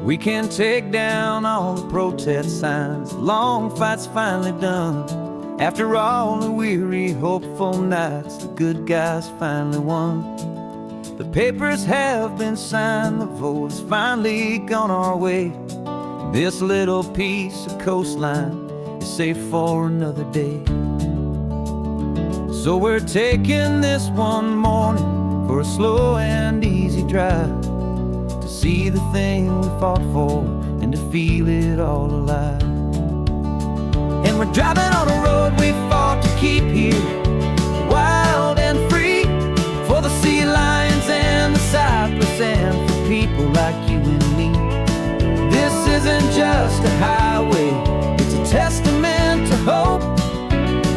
We can take down all the protest signs. Long fight's finally done. After all the weary, hopeful nights, the good guys finally won. The papers have been signed, the vote has finally gone our way. This little piece of coastline is safe for another day. So we're taking this one morning for a slow and easy drive, to see the thing we fought for and to feel it all alive. And we're driving on a road we fought to keep here, wild and free, for the sea lions and the cypress and for people like you and me. This isn't just a highway, it's a testament to hope,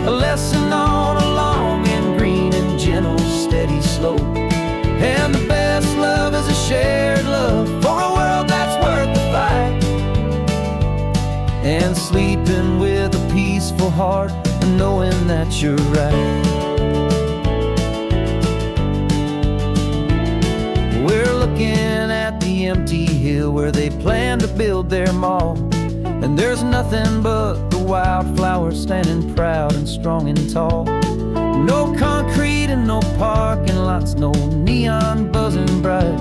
a lesson on a long and green and gentle steady slope. And the best love is a shared love for a world that's worth the fight, and sleeping with a peaceful heart and knowing that you're right. We're looking at the empty hill where they plan to build their mall, and there's nothing but the wildflowers standing proud and strong and tall. No concrete and no parking lots, no neon buzzing bright,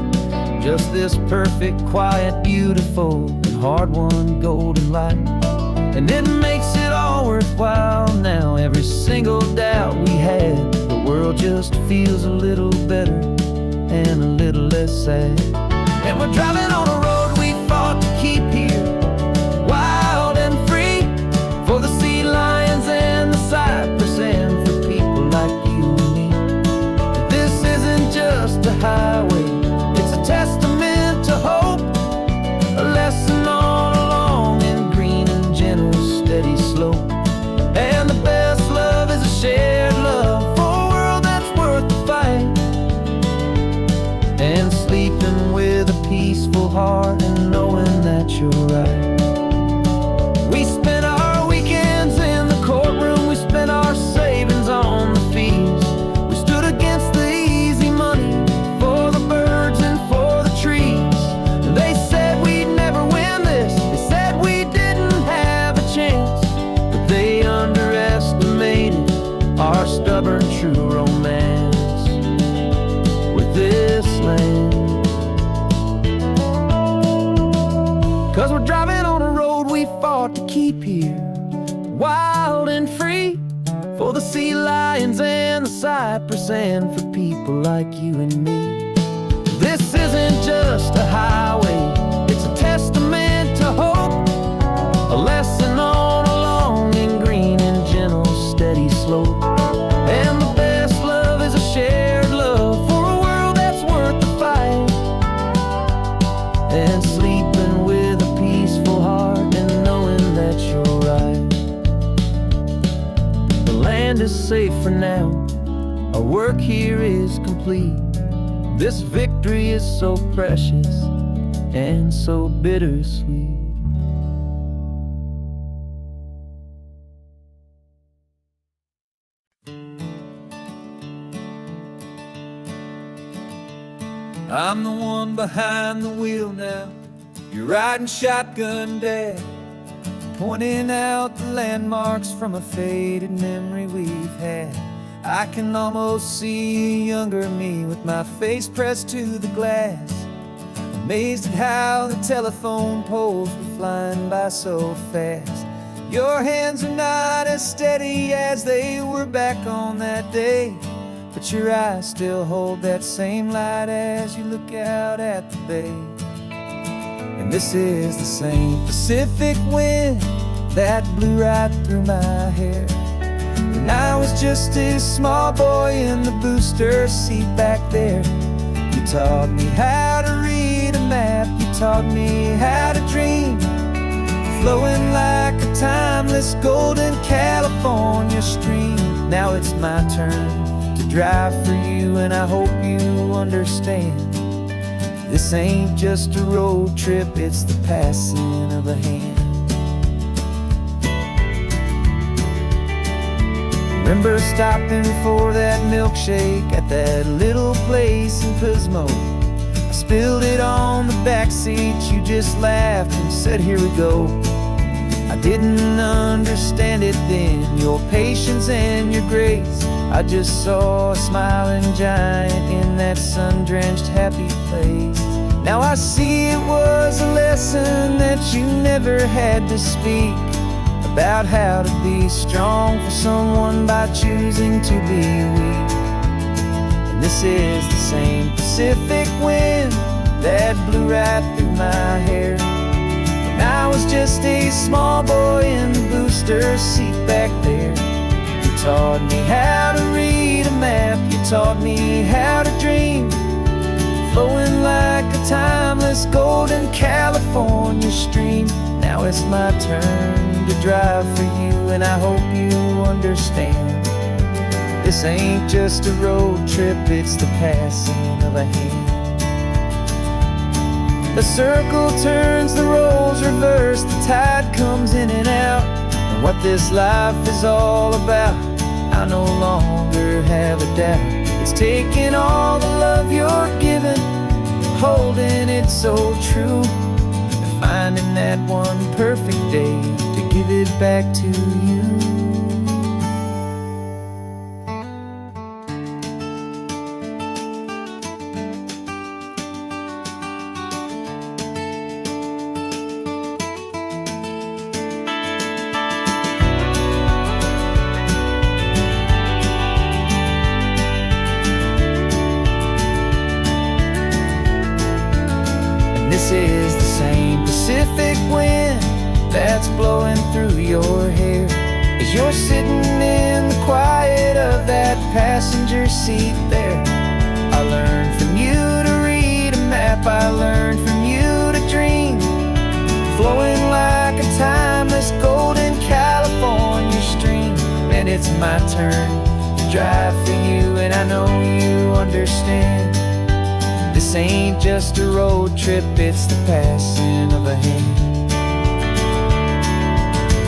just this perfect, quiet, beautiful, and hard-won golden light. And it makes it all worthwhile now, every single doubt we had. The world just feels a little better and a little less sad. And we're driving on a road we fought to keep here, wild and free, for the sea lions and the cypress and for people like you and me. This isn't just a highway, it's a testament to hope, a lesson on a long and green and gentle steady slope. And the best love is a shared love for a world that's worth the fight, and sleeping with a peaceful heart and knowing that you're right. We spent our weekends in the courtroom, we spent our savings on the fees. We stood against the easy money for the birds and for the trees. They said we'd never win this, they said we didn't have a chance, but they underestimated our stubborn true romance with this land. 'Cause we're driving on a road we fought to keep here, wild and free, for the sea lions and the cypress and for people like you and me. This isn't just a highway, it's a testament to hope, a lesson on a long and green and gentle steady slope. And the best love is a shared love for a world that's worth the fight, and sleeping with a peaceful heart and knowing that you're right. The land is safe for now, our work here is complete. This victory is so precious and so bittersweet. I'm the one behind the wheel now, you're riding shotgun, Dad, pointing out the landmarks from a faded memory we've had. I can almost see a younger me with my face pressed to the glass, amazed at how the telephone poles were flying by so fast. Your hands are not as steady as they were back on that day, but your eyes still hold that same light as you look out at the bay. And this is the same Pacific wind that blew right through my hair when I was just a small boy in the booster seat back there. You taught me how to read a map, you taught me how to dream, flowing like a timeless golden California stream. Now it's my turn to drive for you, and I hope you understand. This ain't just a road trip, it's the passing of a hand. Remember stopping for that milkshake at that little place in Pismo? I Spilled it on the back seat, you just laughed and said, here we go. I didn't understand it then, your patience and your grace. I just saw a smiling giant in that sun-drenched happy place. Now I see it was a lesson that you never had to speak, about how to be strong for someone by choosing to be weak. And this is the same Pacific wind that blew right through my hair when I was just a small boy in the booster seat back there. You taught me how to read a map, you taught me how to dream, flowing like a timeless golden California stream. Now it's my turn to drive for you, and I hope you understand. This ain't just a road trip, it's the passing of a hand. The circle turns, the roles reverse, the tide comes in and out. And what this life is all about, I no longer have a doubt. It's taking all the love you're giving, holding it so true, and finding that one perfect day to give it back to you. This is the same Pacific wind that's blowing through your hair as you're sitting in the quiet of that passenger seat there. I learned from you to read a map, I learned from you to dream, flowing like a timeless golden California stream. And it's my turn to drive for you, and I know you understand. This ain't just a road trip, it's the passing of a hand.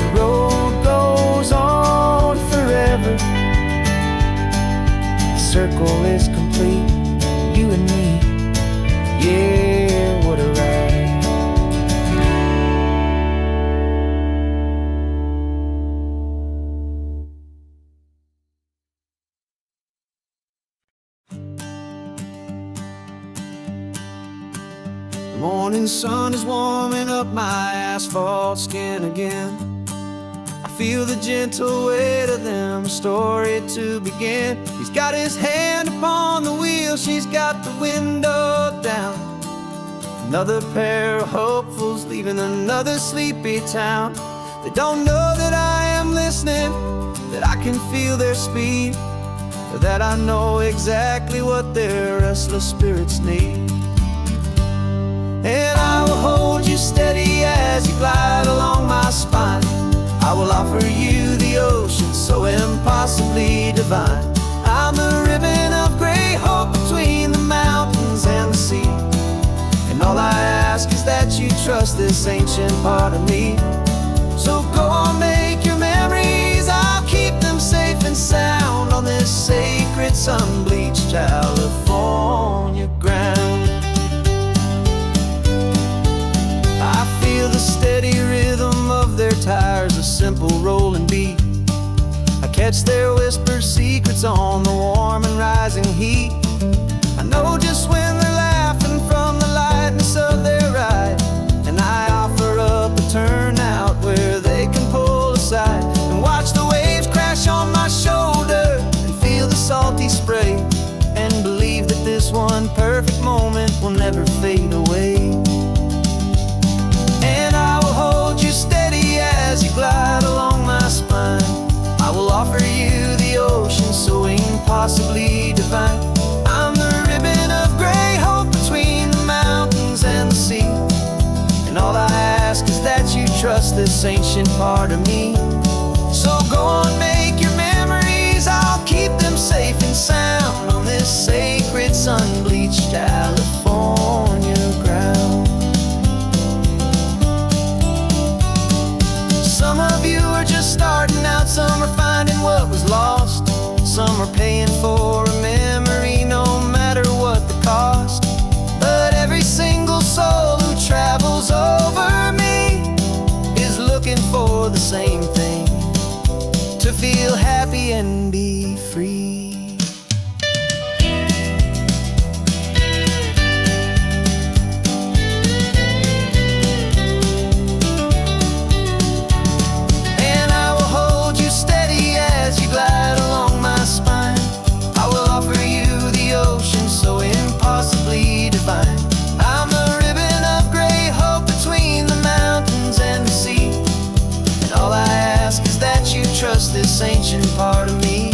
The road goes on forever, the circle is complete, you and me, yeah, what a ride. The morning sun is warming up my asphalt skin again. I feel the gentle weight of them, a story to begin. He's got his hand upon the wheel, she's got the window down. Another pair of hopefuls leaving another sleepy town. They don't know that I am listening, that I can feel their speed, or that I know exactly what their restless spirits need. And I will hold you steady as you glide along my spine. I will offer you the ocean so impossibly divine. I'm the ribbon of gray hope between the mountains and the sea. And all I ask is that you trust this ancient part of me. So go on, make your memories, I'll keep them safe and sound on this sacred sun-bleached California ground. The steady rhythm of their tires, a simple rolling beat. I catch their whispered secrets on the warm and rising heat. I know just when they're laughing from the lightness of their ride, and I offer up a turnout where they can pull aside and watch the waves crash on my shoulder and feel the salty spray, and believe that this one perfect moment will never fade away. As you glide along my spine, I will offer you the ocean so impossibly divine. I'm the ribbon of gray hope between the mountains and the sea. And all I ask is that you trust this ancient part of me. So go on, make your memories, I'll keep them safe and sound on this sacred sun-bleached California ground. Some of you are just starting out, some are finding what was lost, some are paying for a memory no matter what the cost. But same thing, to feel happy and be free. And I will hold you steady as you glide along my spine. I will offer you the ocean so impossibly divine. I'm the ribbon of gray hope between the mountains and the sea. And all I ask is that you trust this ancient part of me.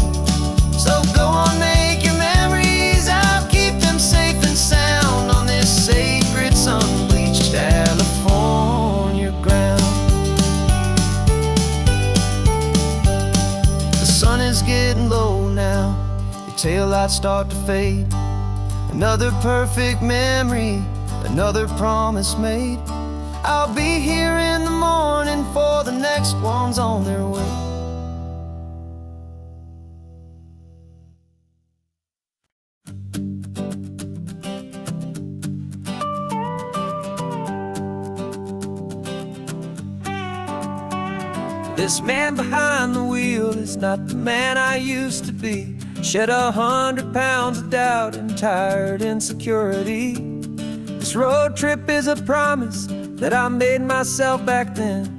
So go on, make your memories, I'll keep them safe and sound on this sacred sun-bleached California ground. The sun is getting low now, your taillights start to fade. Another perfect memory, another promise made. I'll be here in the morning for the next ones on their way. This man behind the wheel is not the man I used to be. Shed 100 pounds of doubt and tired insecurity. This road trip is a promise that I made myself back then,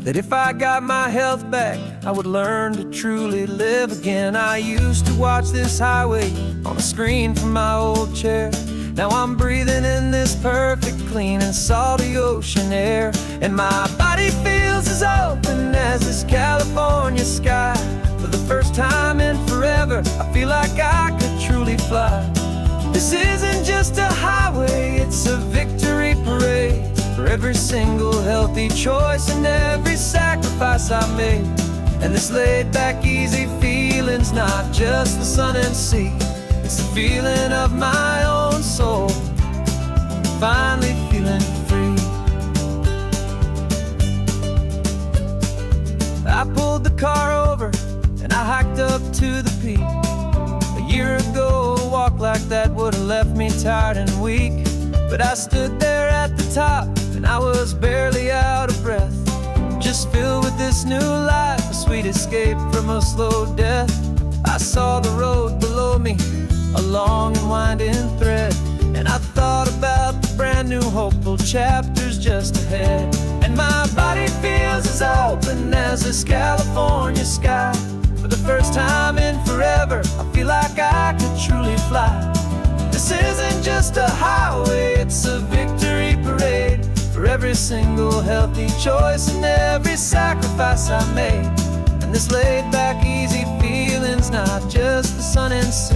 that if I got my health back, I would learn to truly live again. I used to watch this highway on a screen from my old chair. Now I'm breathing in this perfect, clean and salty ocean air. And my body feels as open as this California sky. For the first time in forever, I feel like I could truly fly. This isn't just a highway, it's a victory parade. For every single healthy choice and every sacrifice I made. And this laid back easy feeling's not just the sun and sea. It's the feeling of my own soul, finally feeling free. I pulled the car over and I hiked up to the peak. A year ago, a walk like that would've left me tired and weak. But I stood there at the top and I was barely out of breath, just filled with this new life, a sweet escape from a slow death. I saw the road below me, a long and winding thread, and I thought about the brand new hopeful chapters just ahead. And my body feels as open as this California sky. For the first time in forever, I feel like I could truly fly. This isn't just a highway, it's a victory parade. For every single healthy choice and every sacrifice I made. And this laid back easy feeling's not just the sun and sea.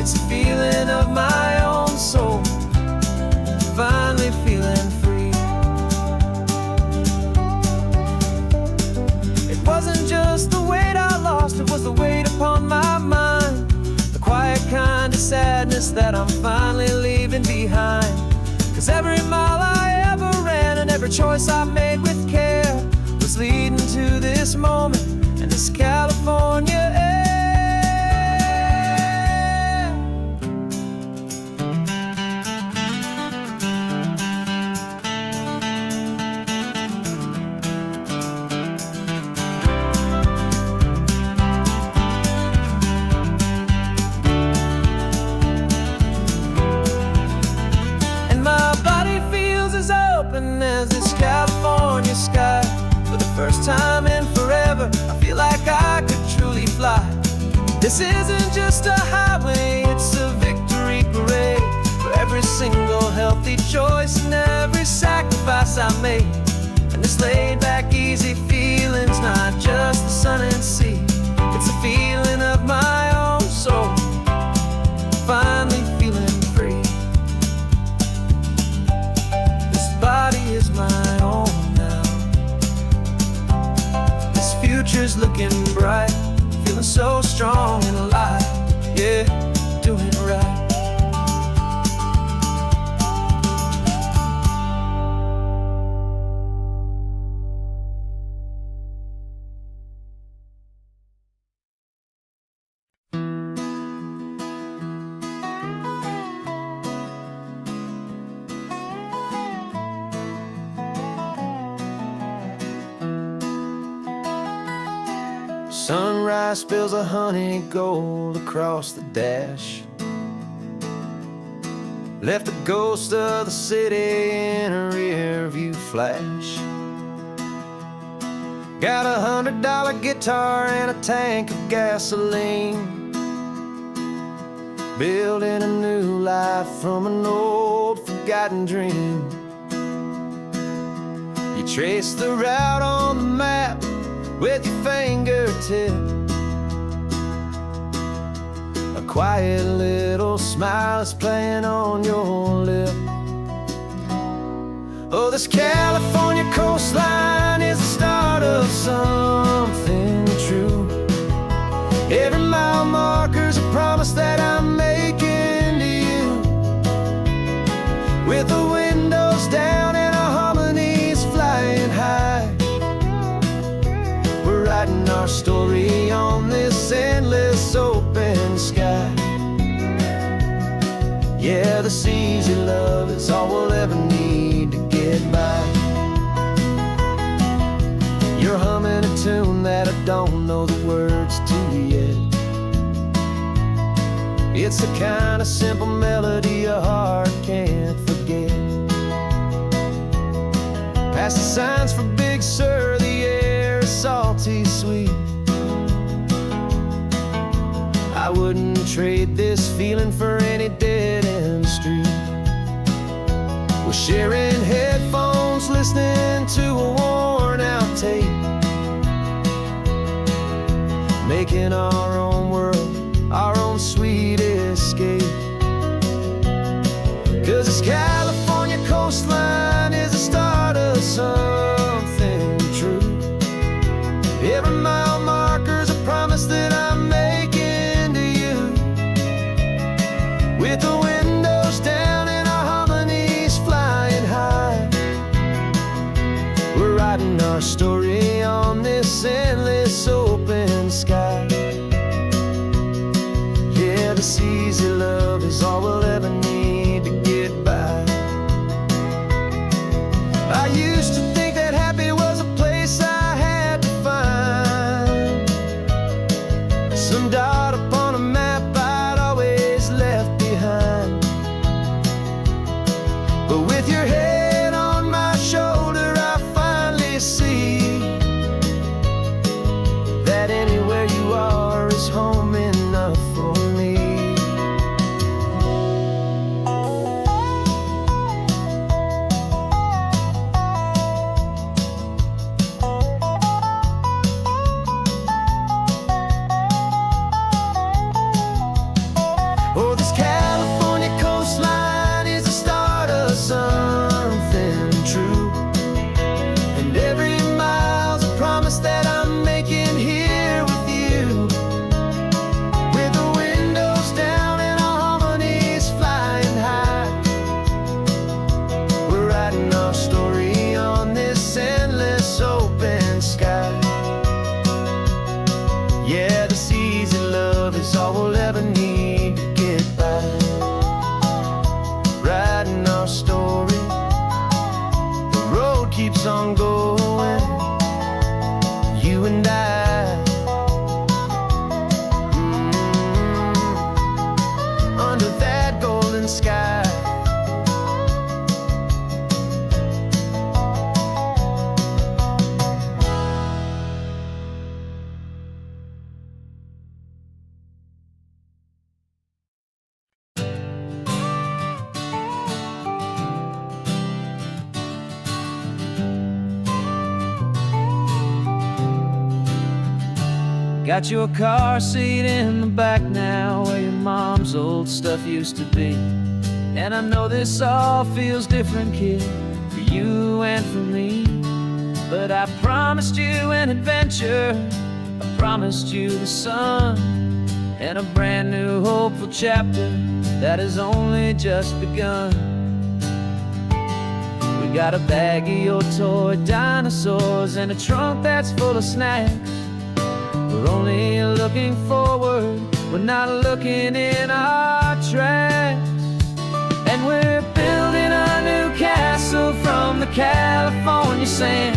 It's a feeling of my own soul, finally feeling free. It wasn't just the weight I lost, it was the weight upon my mind. The quiet kind of sadness that I'm finally leaving behind. 'Cause every mile I ever ran and every choice I made with care was leading to this moment and this California air. As this California sky. For the first time in forever, I feel like I could truly fly. This isn't just a highway, it's a victory parade. For every single healthy choice and every sacrifice I made. And this laid back easy feeling's not just the sun and sea. It's a feeling of my own soul, finally feeling free. Body is my own now. This future's looking bright, feeling so strong and alive. Yeah, doing right. Sunrise spills a honey gold across the dash. Left the ghost of the city in a rear view flash. Got $100 guitar and a tank of gasoline, building a new life from an old forgotten dream. You trace the route on the map with your fingertip. A quiet little smile is playing on your lip. Oh, this California coastline is the start of something true. Every mile marker's a promise that I'm making to you. With the windows down and our harmonies flying high, we're writing our story on this endless open sky. Yeah, this easy love is all we'll ever need to get by. You're humming a tune that I don't know the words to yet. It's the kind of simple melody your heart can't forget. Past the signs for Big Sur, the air is salty sweet. I wouldn't trade this feeling for any dead-end street. We're sharing headphones, listening to a worn-out tape, making our own world, our own sweet escape. 'Cause this California coastline is the start of something true. Every mile marker's a promise that I'm making to you. With the windows down and our harmonies flying high, we're writing our story on this endless open sky. Yeah, this easy love is all we'll ever need to get by. I used to think that happy was a place I had to find, some dot upon a map I'd always left behind. But with your head on my shoulder, I finally see that anywhere you are is home enough for me. Oh, this California coastline is the start of something true. And every mile's a promise that I'm making here with you. With the windows down and our harmonies flying high, we're writing our story on this endless open sky. Yeah, this easy love is all we'll ever need to get by. Writing our story, the road keeps on going, you and I. Under that golden sky. Got your car seat in the back now, where your mom's old stuff used to be. And I know this all feels different, kid, for you and for me. But I promised you an adventure, I promised you the sun, and a brand new hopeful chapter that has only just begun. We got a bag of your toy dinosaurs and a trunk that's full of snacks. We're only looking forward, we're not looking in our tracks. And we're building a new castle from the California sand.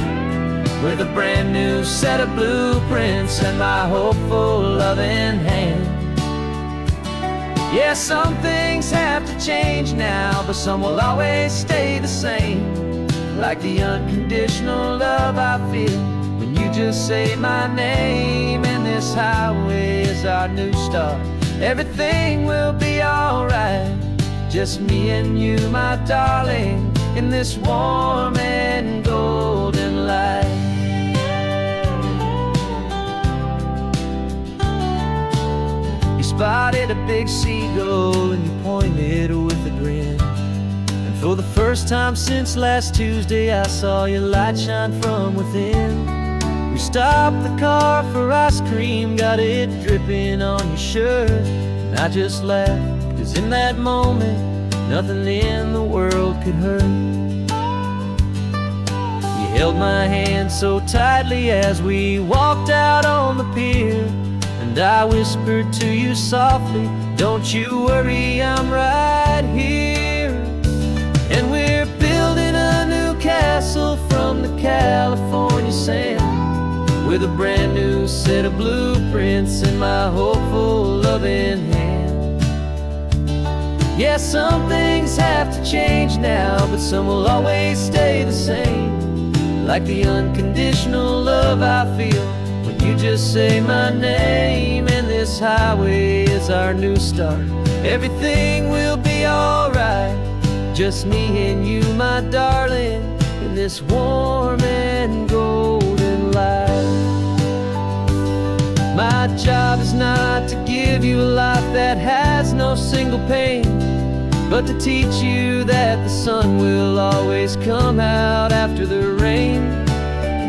with a brand new set of blueprints and my hopeful loving hand. Yeah, some things have to change now, but some will always stay the same. Like the unconditional love I feel when you just say my name. And this highway is our new start. Everything will be alright. Just me and you, my darling, in this warm and golden light. You spotted a big seagull and you pointed with a grin. And for the first time since last Tuesday, I saw your light shine from within. We stopped the car for ice cream, got it dripping on your shirt. And I just laughed, 'cause in that moment, nothing in the world could hurt. You held my hand so tightly as we walked out on the pier. And I whispered to you softly, don't you worry, I'm right here. And we're building a new castle from the California sand, with a brand new set of blueprints in my hopeful loving hand. Yeah, some things have to change now, but some will always stay the same. Like the unconditional love I feel when you just say my name. And this highway is our new start. Everything will be alright. Just me and you, my darling, in this warm and golden light. My job is not to give you a life that has no single pain, but to teach you that the sun will always come out after the rain.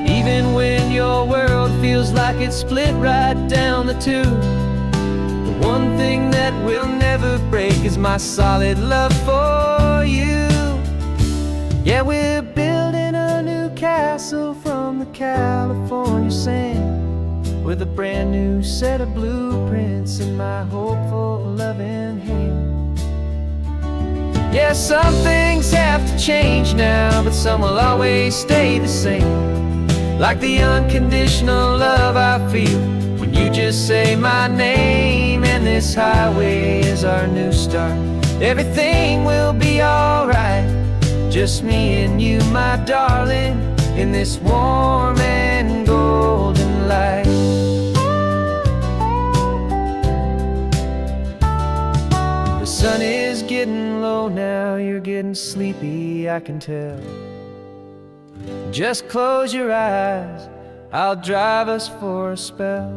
Even when your world feels like it's split right down the two, the one thing that will never break is my solid love for you. Yeah, we're building a new castle from the California sand, with a brand new set of blueprints in my hopeful loving hand. Yeah, some things have to change now, but some will always stay the same. Like the unconditional love I feel when you just say my name. And this highway is our new start. Everything will be alright. Just me and you, my darling, in this warm and golden light. The sun is getting low now, you're getting sleepy, I can tell. Just close your eyes, I'll drive us for a spell.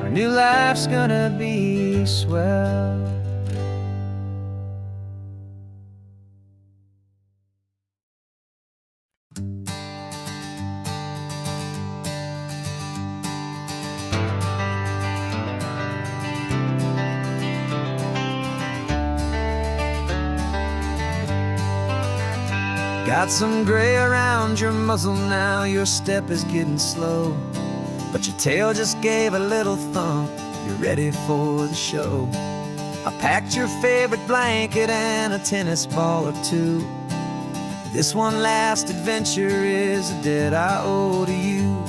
Our new life's gonna be swell. Got some gray around your muzzle now, your step is getting slow, but your tail just gave a little thump, you're ready for the show. I packed your favorite blanket and a tennis ball or two. This one last adventure is a debt I owe to you.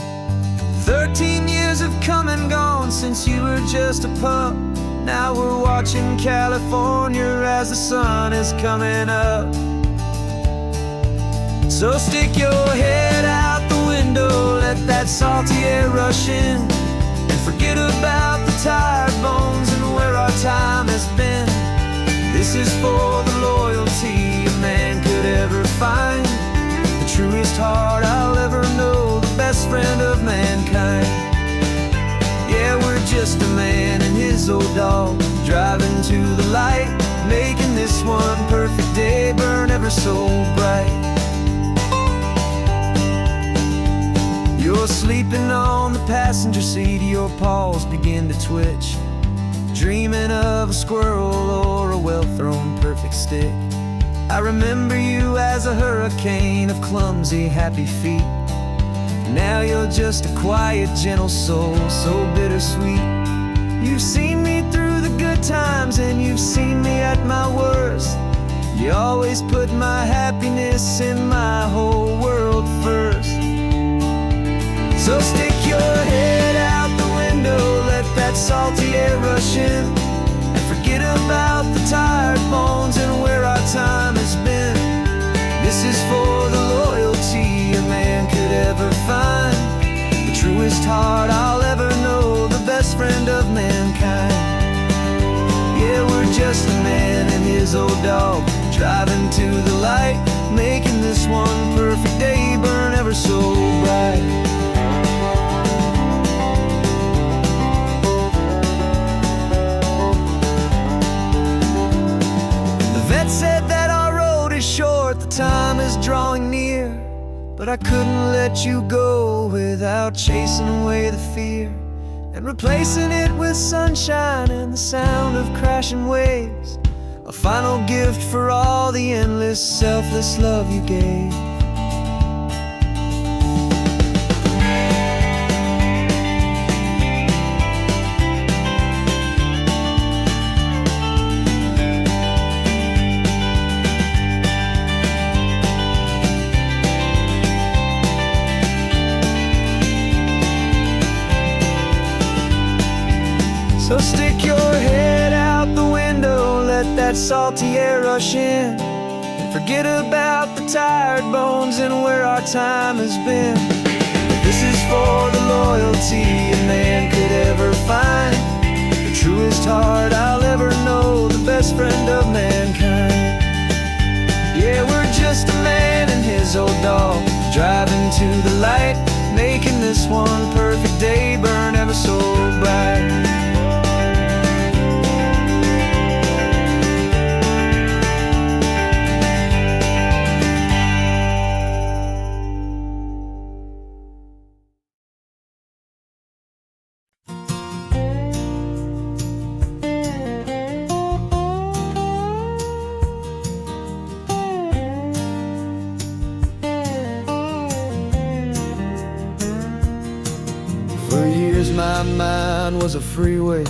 13 years have come and gone since you were just a pup. Now we're watching California as the sun is coming up. So stick your head out the window, let that salty air rush in, and forget about the tired bones and where our time has been. This is for the loyalty a man could ever find, the truest heart I'll ever know, the best friend of mankind. Yeah, we're just a man and his old dog, driving to the light, making this one perfect day burn ever so bright. You're sleeping on the passenger seat, your paws begin to twitch, dreaming of a squirrel or a well-thrown perfect stick. I remember you as a hurricane of clumsy, happy feet. Now you're just a quiet, gentle soul, so bittersweet. You've seen me through the good times and you've seen me at my worst. You always put my happiness and my whole world first. So stick your head out the window, let that salty air rush in, and forget about the tired bones and where our time has been. This is for the loyalty a man could ever find, the truest heart I'll ever know, the best friend of mankind. Yeah, we're just a man and his old dog, driving to the light, making this one perfect day burn ever so bright. The vet said that our road is short, the time is drawing near, but I couldn't let you go without chasing away the fear and replacing it with sunshine and the sound of crashing waves, a final gift for all the endless, selfless love you gave. So stick your head out the window, let that salty air rush in, and forget about the tired bones and where our time has been. This is for the loyalty a man could ever find, the truest heart I'll ever know, the best friend of mankind. Yeah, we're just a man and his old dog, driving to the light, making this one perfect day burn ever so bright. For years my mind was a freeway,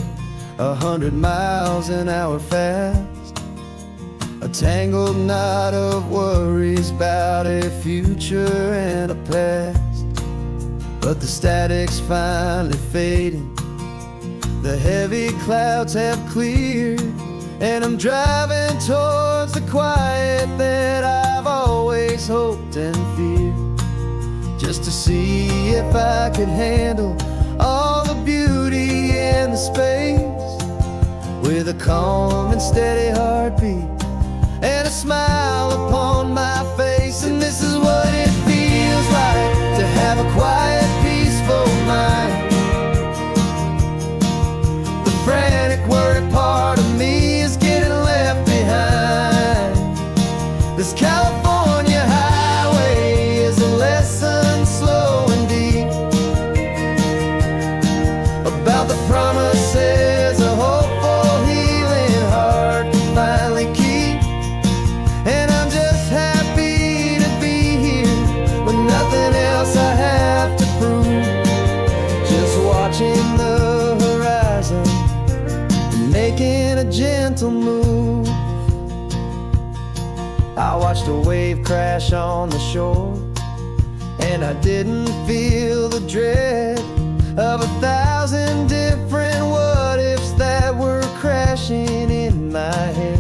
100 miles an hour fast, a tangled knot of worries about a future and a past. But the static's finally fading, the heavy clouds have cleared, and I'm driving towards the quiet that I've always hoped and feared, just to see if I could handle all the beauty and the space, with a calm and steady heartbeat and a smile upon my face. And this is what it feels like to have a quiet, peaceful mind. The frantic, worried part of me is getting left behind. This California highway is a lesson slow and deep about the promises a hopeful, healing heart can finally keep. And I'm just happy to be here with nothing else I have to prove, just watching the horizon and making a gentle move. I watched a wave crash on the shore, and I didn't feel the dread of 1,000 different what-ifs that were crashing in my head.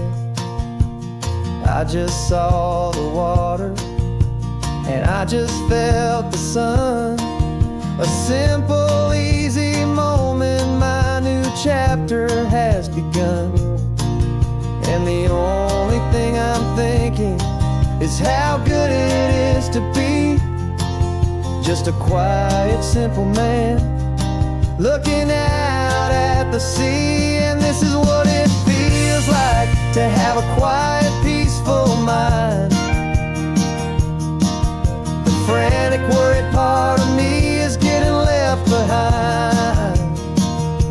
I just saw the water, and I just felt the sun, a simple, easy moment, my new chapter has begun. And the only thing I'm thinking is how good it is to be just a quiet, simple man looking out at the sea. And this is what it feels like to have a quiet, peaceful mind. The frantic, worried part of me is getting left behind.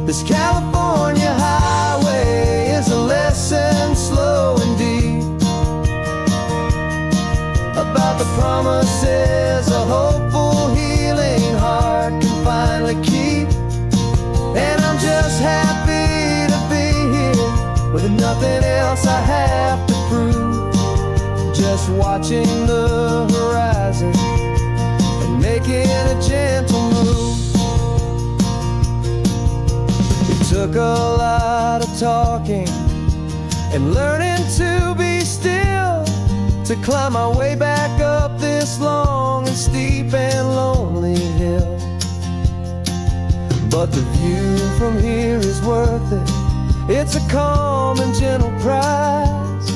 This California highway is a lesson slow and deep about the promises a hopeful, healing heart can finally keep. And I'm just happy to be here with nothing else I have to prove, watching the horizon and making a gentle move. It took a lot of talking and learning to be still to climb my way back up this long and steep and lonely hill. But the view from here is worth it. It's a calm and gentle prize,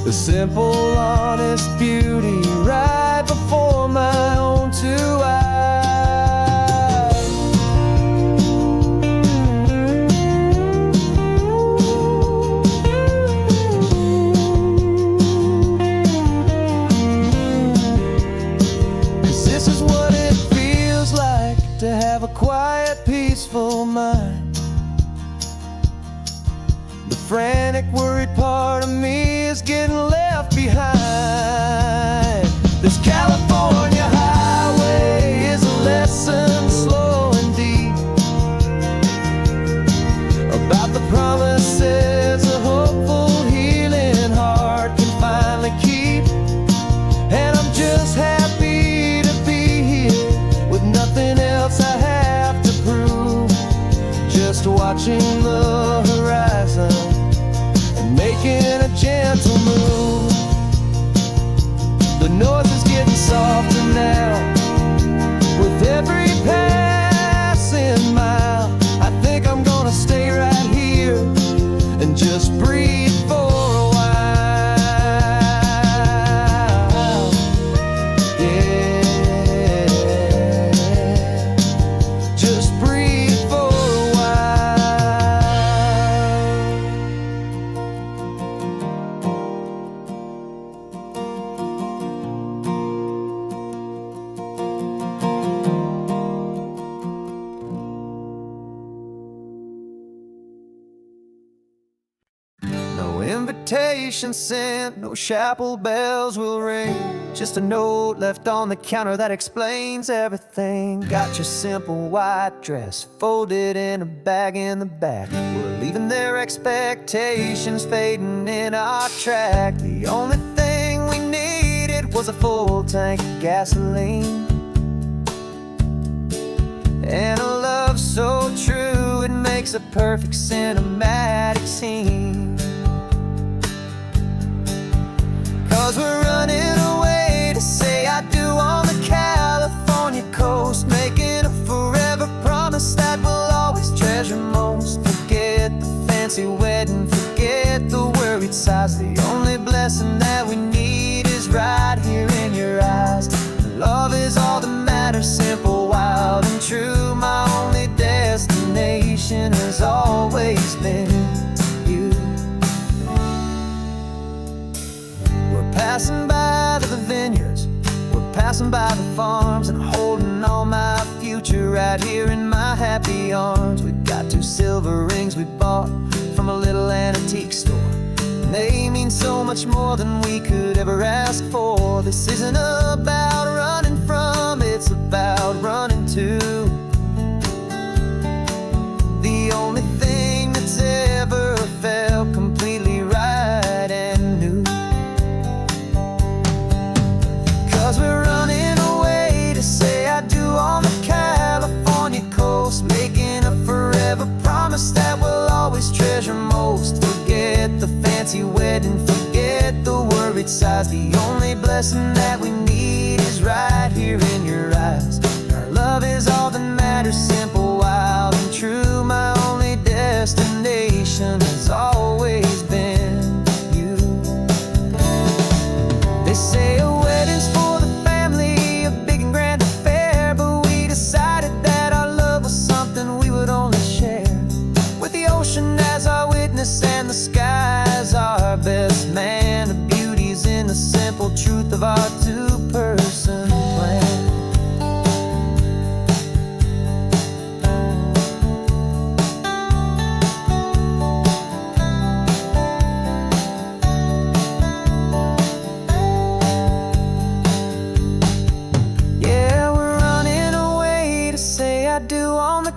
the simple, honest beauty right before my own two eyes. 'Cause this is what it feels like to have a quiet, peaceful mind. The frantic, worried part of me is getting left behind. This California highway is a lesson slow and deep about the promises a hopeful, healing heart can finally keep. And I'm just happy to be here with nothing else I have to prove, just watching the horizon and making a gentle move. The noise is getting softer now with every passing mile. I think I'm gonna stay right here and just breathe for a while. Yeah, just breathe for a no invitation sent, no chapel bells will ring. Just a note left on the counter that explains everything. Got your simple white dress folded in a bag in the back. We're leaving their expectations fading in our track. The only thing we needed was a full tank of gasoline and a love so true it makes a perfect cinematic scene. 'Cause we're running away to say I do on the California coast, making a forever promise that we'll always treasure most. Forget the fancy wedding, forget the worried sighs. The only blessing that we need is right here in your eyes. Love is all that matters, simple, wild and true. My only destination has always been you. We're passing by the vineyards, we're passing by the farms, and holding on my future right here in my happy arms. We've got 2 silver rings we bought from a little antique store, and they mean so much more than we could ever ask for. This isn't about running from, it's about running to the only thing that's ever felt completely right and new. 'Cause we're running away to say I do on the California coast, making a forever promise that we'll always treasure most. Forget the fancy wedding, forget the worried sighs. The only blessing that we need is right here in your eyes. Our love is all that matters, simple, wild and true. My only destination has always been you. They say a wedding's for the family, a big and grand affair, but we decided that our love was something we would only share with the ocean as our witness and the sky as our best man. The beauty's in the simple truth of our 2-person plan.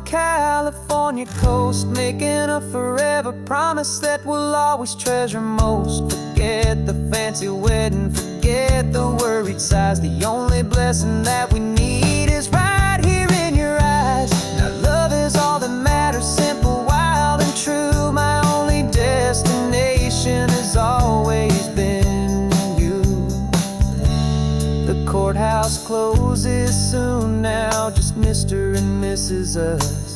California coast, making a forever promise that we'll always treasure most. Forget the fancy wedding, forget forget the worried sighs. The only blessing that we need is right here in your eyes. Now love is all that matters, simple, wild, and true. My only destination has always been you. The courthouse closes soon now, just Mr. and Mrs. Us.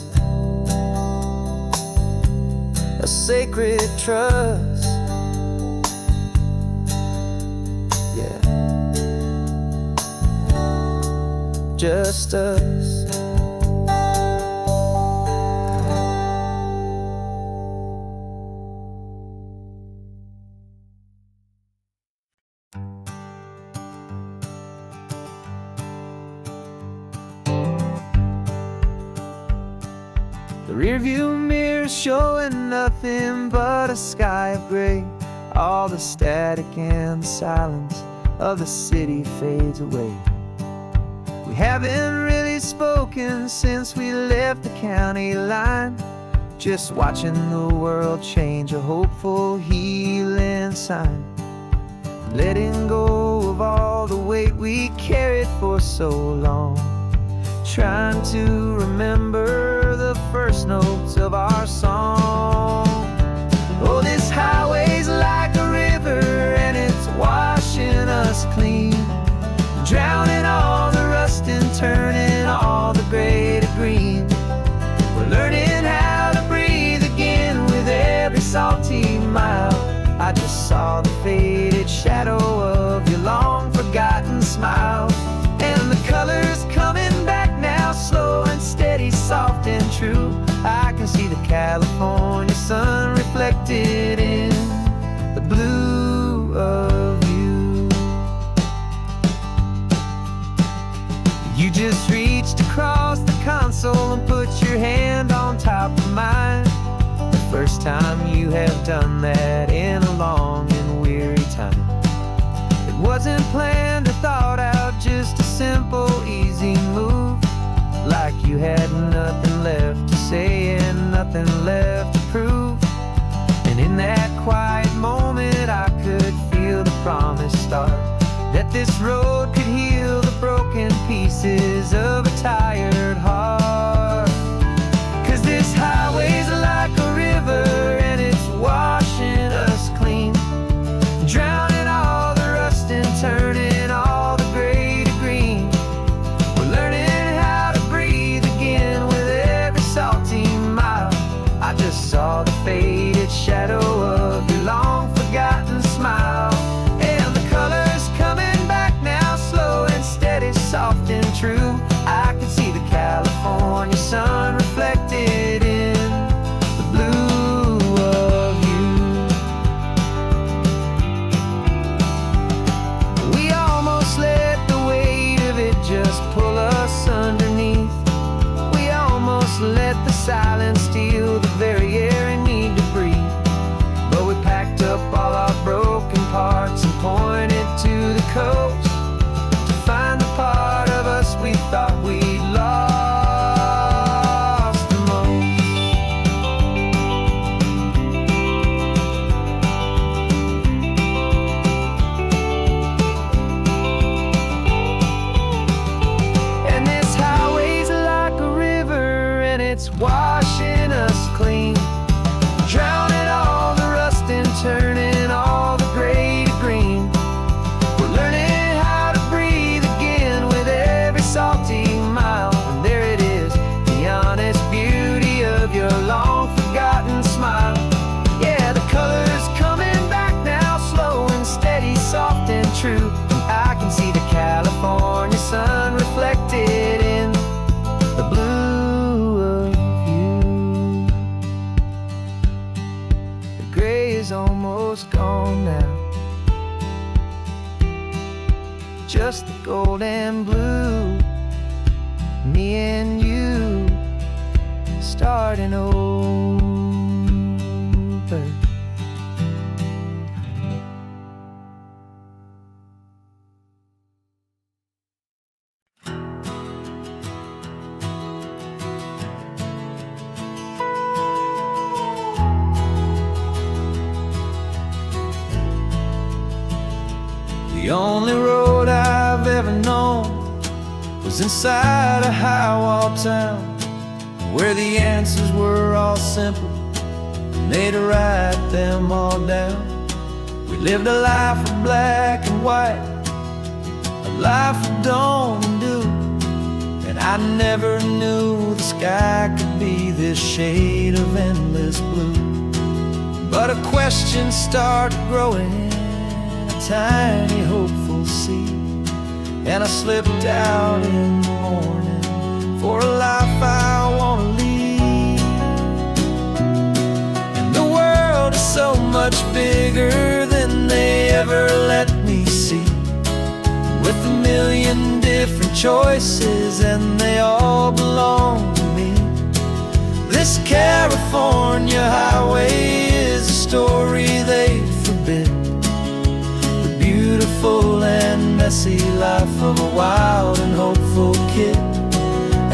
A sacred trust. Yeah, just us. The rearview mirror's showing nothing but a sky of gray. All the static and the silence of the city fades away. We haven't really spoken since we left the county line, just watching the world change, a hopeful healing sign. Letting go of all the weight we carried for so long, trying to remember the first notes of our song. Oh, this highway's like a river and it's washing us clean, drowning all the rust and turning all the gray to green. We're learning how to breathe again with every salty mile. I just saw the faded shadow of your long forgotten smile, and the colors coming back now, slow and steady, soft and true. I can see the California sun reflected in the blue of you. You just reached across the console and put your hand on top of mine. The first time you have done that in a long and weary time. It wasn't planned or thought out, just a simple, easy move. Like you had nothing left to say and nothing left to prove. And in that quiet moment I could feel the promise start, that this road could heal the broken pieces of a tired heart. 'Cause this highway's like a river and it's washing us clean, drowning all the rust and turning all the gray to green. We're learning how to breathe again with every salty mile. I just saw the faded shadow of your long forgotten smile, and the colors coming back now, slow and steady, soft and true. I can see the California sun reflected in the blue of you. We almost let the weight of it just pull us underneath. We almost let the silence steal the very air we need to breathe. But we packed up all our broken parts and pointed to the coast to find the part of us we thought we'd lost the most. And this highway's like a river and it's washing us clean, drowning all the rust and turning all the gray to green. We're learning how to breathe again with every salty mile. And there it is, the honest beauty of your long forgotten smile. Yeah, the colors coming back now, slow and steady, soft and true. And I can see the California sun reflected in the blue of you. The gray is almost gone now, just the gold and blue. Me and you starting over. The only was inside a high-wall town where the answers were all simple, and they'd write them all down. We lived a life of black and white, a life of dawn and dew, and I never knew the sky could be this shade of endless blue. But a question started growing, a tiny hopeful seed, and I slipped out in the morning for a life I want to lead. And the world is so much bigger than they ever let me see, with a million different choices and they all belong to me. This California highway is a story they forbid, the beautiful and messy life of a wild and hopeful kid.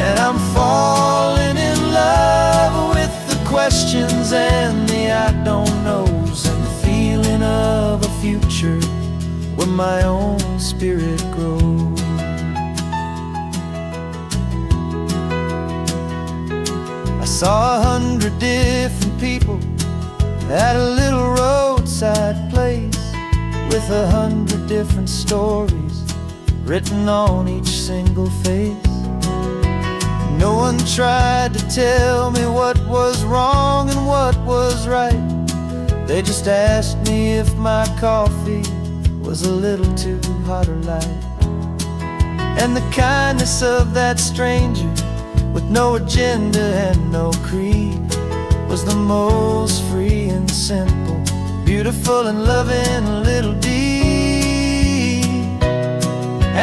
And I'm falling in love with the questions and the I don't knows, and the feeling of a future where my own spirit grows. I saw 100 different people at a little roadside place, with 100 different stories written on each single face. No one tried to tell me what was wrong and what was right. They just asked me if my coffee was a little too hot or light. And the kindness of that stranger, with no agenda and no creed, was the most free and simple, beautiful and loving little deed.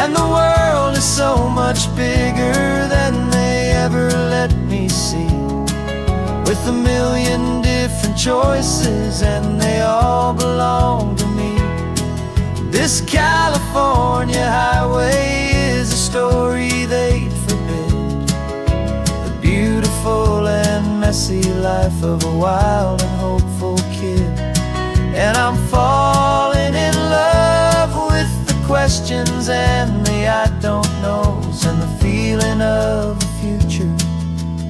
And the world is so much bigger than they ever let me see, with a million different choices and they all belong to me. This California highway is a story they'd forbid, the beautiful and messy life of a wild and hopeful kid. And I'm falling in love with the questions and the I don't knows, and the feeling of a future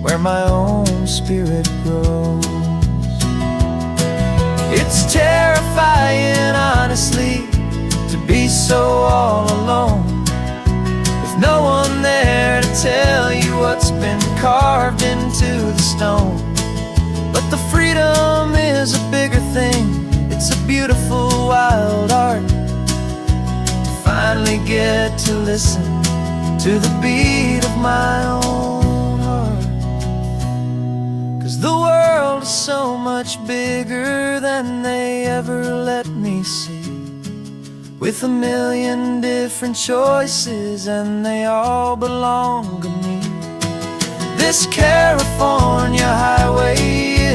where my own spirit grows. It's terrifying, honestly, to be so all alone, with no one there to tell you what's been carved into the stone. But the freedom is a bigger thing, it's a beautiful wild art, to finally get to listen to the beat of my own heart. 'Cause the world is so much bigger than they ever let me see, with a million different choices and they all belong to me. This California highway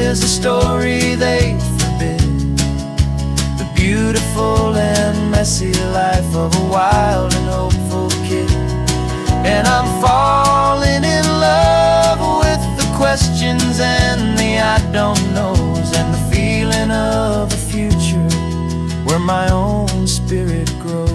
is a story they forbid, the beautiful and messy life of a wild and hopeful kid. And I'm falling in love with the questions and the I don't knows, and the feeling of a future where my own spirit grows.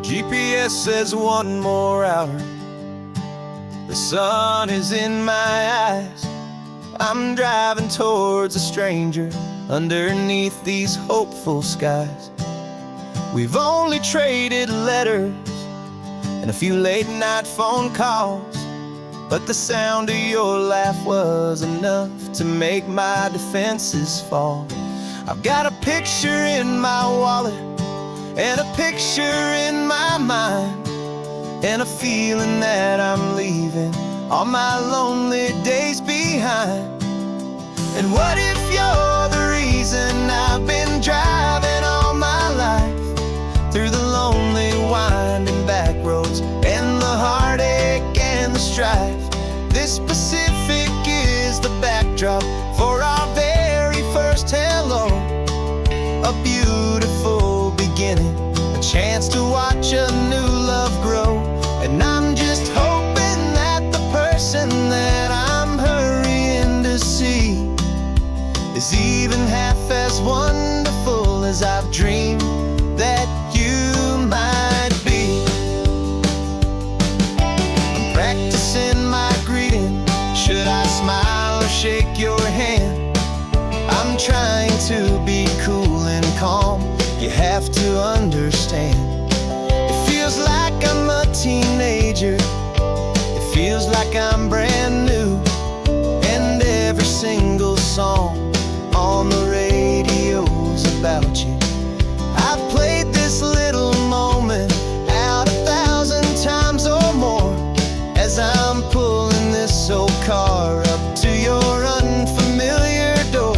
GPS says one more hour, the sun is in my eyes. I'm driving towards a stranger underneath these hopeful skies. We've only traded letters and a few late night phone calls, but the sound of your laugh was enough to make my defenses fall. I've got a picture in my wallet and a picture in my mind, and a feeling that I'm leaving all my lonely days behind. And what if you're the reason I've been driving all my life, through the lonely winding back roads and the heartache and the strife? This Pacific is the backdrop a beautiful beginning, a chance to watch a new love grow. And I'm just hoping that the person that I'm hurrying to see is even half as wonderful as I've dreamed that you might be. I'm practicing my greeting. Should I smile or shake your hand? I'm trying to be cool and calm. You have to understand. It feels like I'm a teenager. It feels like I'm brand new. And every single song on the radio's about you. I've played this little moment out 1,000 times or more as I'm pulling this old car up to your unfamiliar door.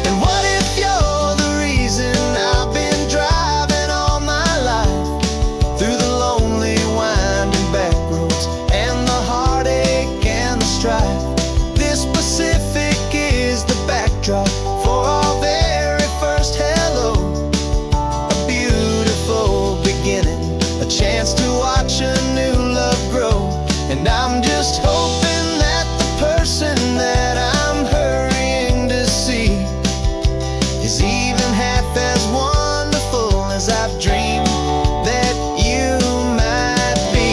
And what if you're the reason I've been driving all my life through the lonely winding back roads and the heartache and the strife? This Pacific is the backdrop for our very first hello. A beautiful beginning, a chance to watch a new love grow. And I'm just hoping that the person that I'm hurrying to see is even half as wonderful as I've dreamed that you might be.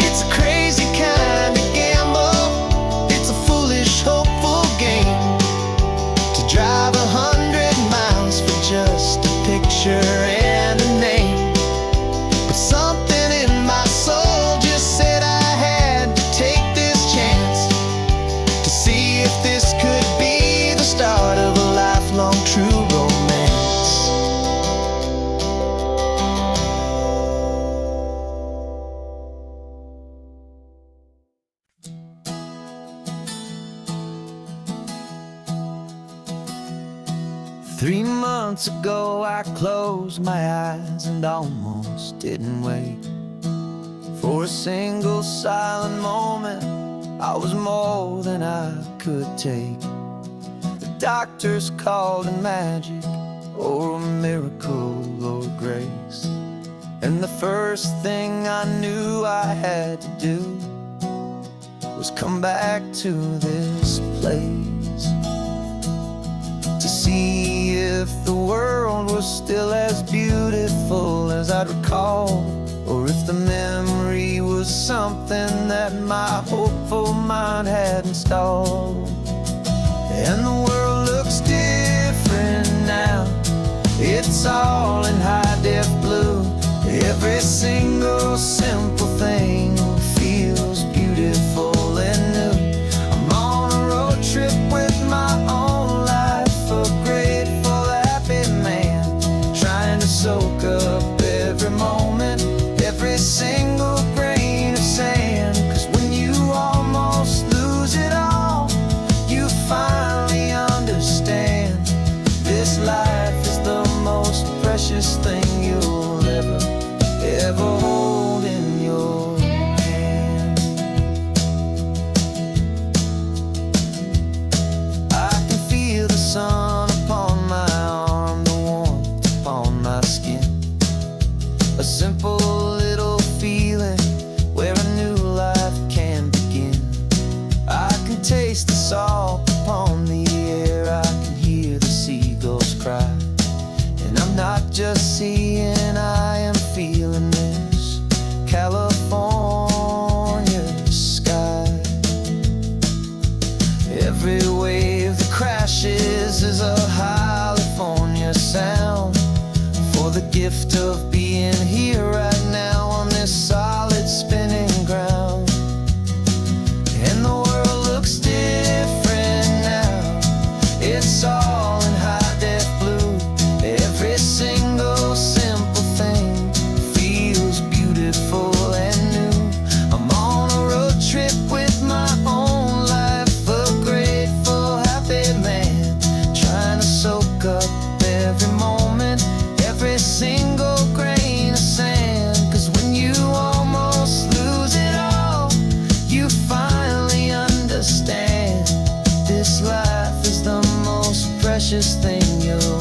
It's a crazy kind of gamble. It's a foolish, hopeful game to drive 100 miles for just a picture and a name. But something in my soul just said I had to take this chance to see if this could be the start of a lifelong true romance. Three months ago I closed my eyes and almost didn't wait for a single silent moment. I was more than I could take. The doctors called it magic or a miracle or grace. And the first thing I knew I had to do was come back to this place to see if the world was still as beautiful as I'd recall, or if the memory was something that my hopeful mind had installed. And the world looks different now. It's all in high-def blue. Every single simple thing feels beautiful and new. I'm on a road trip with my own life, a grateful, happy man, trying to soak up every moment, every single grain of sand. 'Cause when you almost lose it all, you finally understand this life is the most precious thing you'll ever hold in your hand. I can feel the sun upon my arm, the warmth upon my skin. A simple little feeling where a new life can begin. I can taste the salt upon the air, I can hear the seagulls cry. And I'm not just seeing, I am feeling this California sky. Every wave that crashes is a California sound, for the gift of being here right now on this solid spinning ground. And the world looks different now. It's all in high-def blue. Every single simple thing feels beautiful and new. I'm on a road trip with my own life, a grateful, happy man, trying to soak up every moment, every single grain of sand. 'Cause when you almost lose it all, you finally understand this life is the most precious thing you'll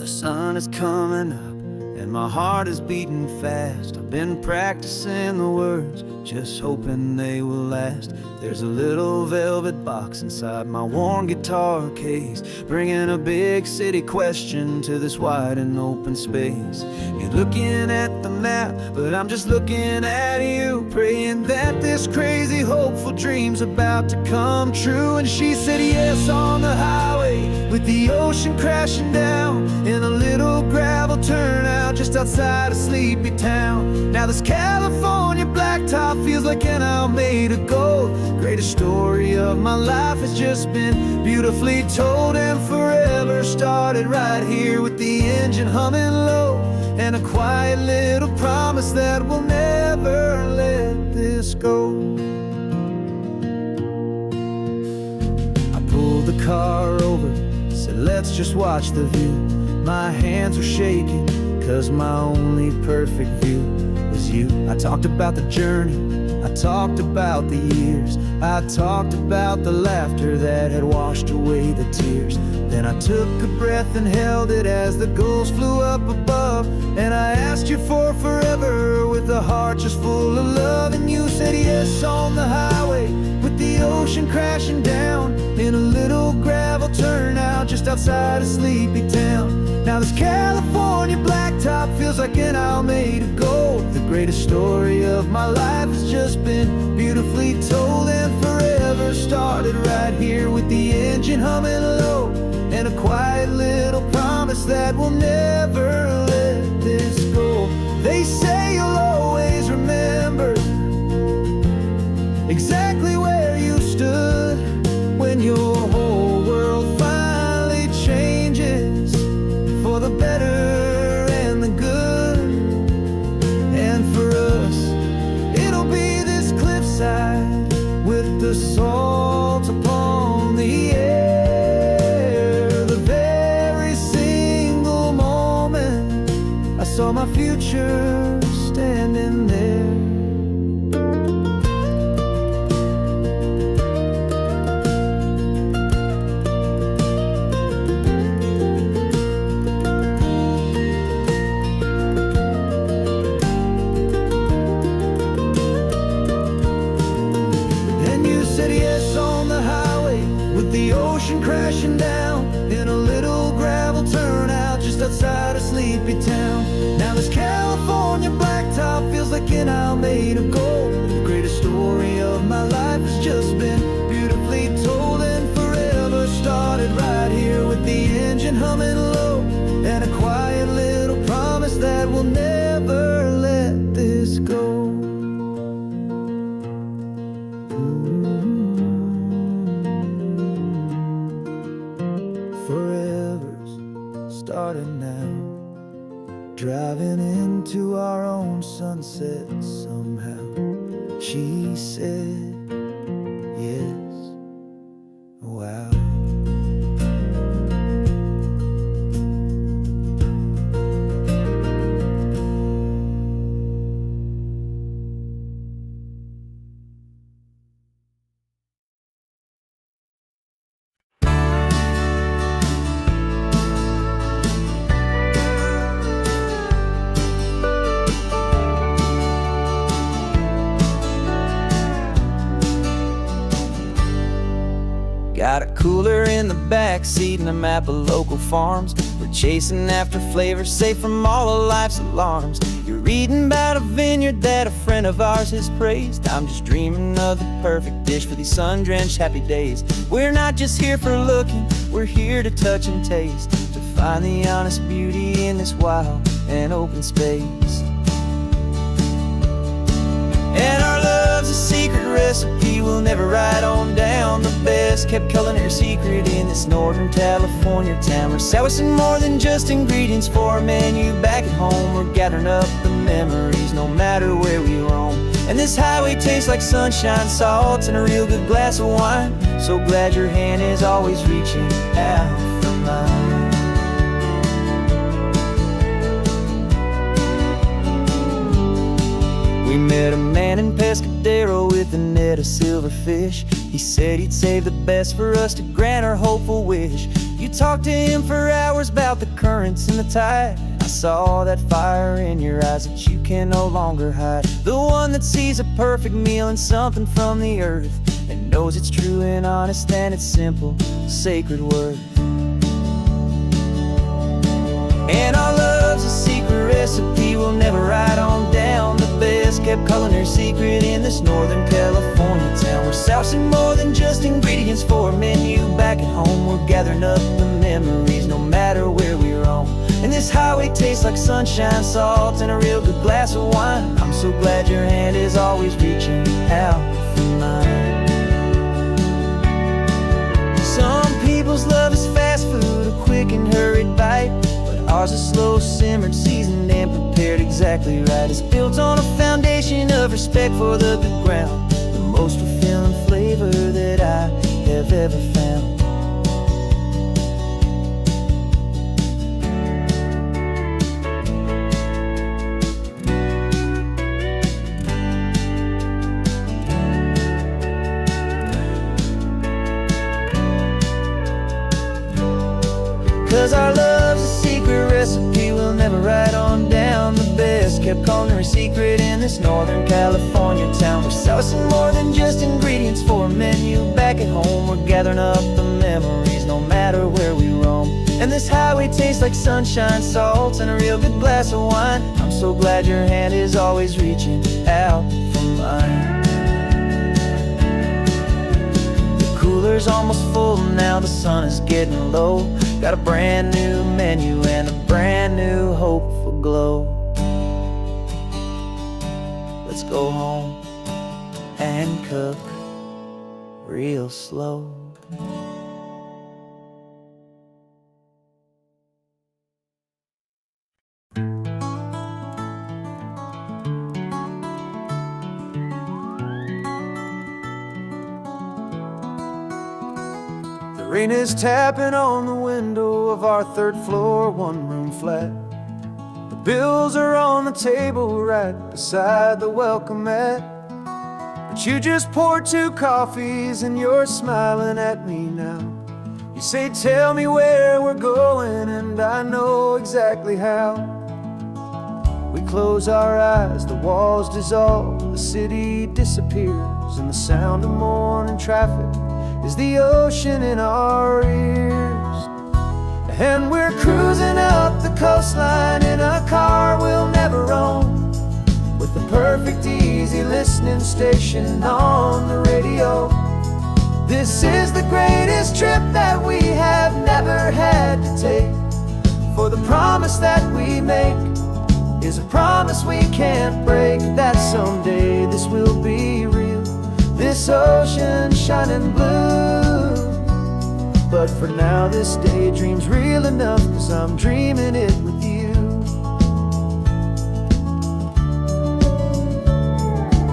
sun is coming up and my heart is beating fast. I've been practicing the words, just hoping they will last. There's a little velvet box inside my worn guitar case, bringing a big city question to this wide and open space. You're looking at the map, but I'm just looking at you, praying that this crazy hopeful dream's about to come true. And she said yes on the highway, with the ocean crashing down in a little gravel turnout just outside a sleepy town. Now this California blacktop feels like an isle made of gold. Greatest story of my life has just been beautifully told, and forever started right here with the engine humming low, and a quiet little promise that we'll never let this go. I pulled the car over, said let's just watch the view. My hands were shaking, cause my only perfect view was you. I talked about the journey, I talked about the years, I talked about the laughter that had washed away the tears. Then I took a breath and held it as the gulls flew up above, and I asked you for forever with a heart just full of love. And you said yes on the highway, with the ocean crashing down in a little gravel turnout just outside a sleepy town. Now this California blacktop feels like an isle made of gold. The greatest story of my life has just been beautifully told, and forever started right here with the engine humming low, and a quiet little promise that we'll never let this go. They say you'll always remember exactly where you stood when your whole world finally changes for the better and the good. And for us, it'll be this cliffside with the salt upon the air. The very single moment I saw my future standing there. Crashing down in a little gravel turnout just outside a sleepy town. Now this California blacktop feels like an isle made of gold. The greatest story of my life has just been beautifully told, and forever started right here with the engine humming low, and a quiet little promise that we'll never let this go. Starting now, driving into our own sunset somehow. She said yes, wow. Got a cooler in the back seat and a map of local farms. We're chasing after flavors safe from all of life's alarms. You're reading about a vineyard that a friend of ours has praised. I'm just dreaming of the perfect dish for these sun-drenched happy days. We're not just here for looking, we're here to touch and taste, to find the honest beauty in this wild and open space. And our love's a secret recipe we'll never write on down. The best kept culinary secret in this northern California town. We're sourcing more than just ingredients for a menu back at home. We're gathering up the memories no matter where we roam. And this highway tastes like sunshine, salt, and a real good glass of wine. So glad your hand is always reaching out for mine. We met a man in Pescadero with a net of silverfish. He said he'd save the best for us to grant our hopeful wish. You You talked to him for hours about the currents and the tide. I saw that fire in your eyes that you can no longer hide. The one that sees a perfect meal and something from the earth, and knows it's true and honest and it's simple, sacred worth. And our love's a secret recipe we'll never write on down. The best kept culinary secret in this Northern California town. We're sourcing more than just ingredients for a menu. Back at home we're gathering up the memories, no matter where we roam. And this highway tastes like sunshine, salt, and a real good glass of wine. I'm so glad your hand is always reaching out for mine. Some people's love is fast food, a quick and hurried bite, but ours is slow simmered, seasoned, and prepared exactly right. It's built on a foundation of respect for the good ground, the most fulfilling flavor that I have ever found. 'Cause our love's a secret recipe we'll never write on down. The best kept culinary secret in this Northern California town. We're sourcing more than just ingredients for a menu. Back at home we're gathering up the memories, no matter where we roam. And this highway tastes like sunshine, salt, and a real good glass of wine. I'm so glad your hand is always reaching out for mine. The cooler's almost full now, the sun is getting low. Got a brand new menu and a brand new hopeful glow. Let's go home and cook real slow. The rain is tapping on the window of our third floor, one-room flat. The bills are on the table right beside the welcome mat. But you just poured 2 coffees and you're smiling at me now. You say, tell me where we're going, and I know exactly how. We close our eyes, the walls dissolve, the city disappears, and the sound of morning traffic is the ocean in our ears. And we're cruising up the coastline in a car we'll never own, with the perfect easy listening station on the radio. This is the greatest trip that we have never had to take, for the promise that we make is a promise we can't break, that someday this will be real, this ocean shining blue. But for now this daydream's real enough, 'cause I'm dreaming it with you.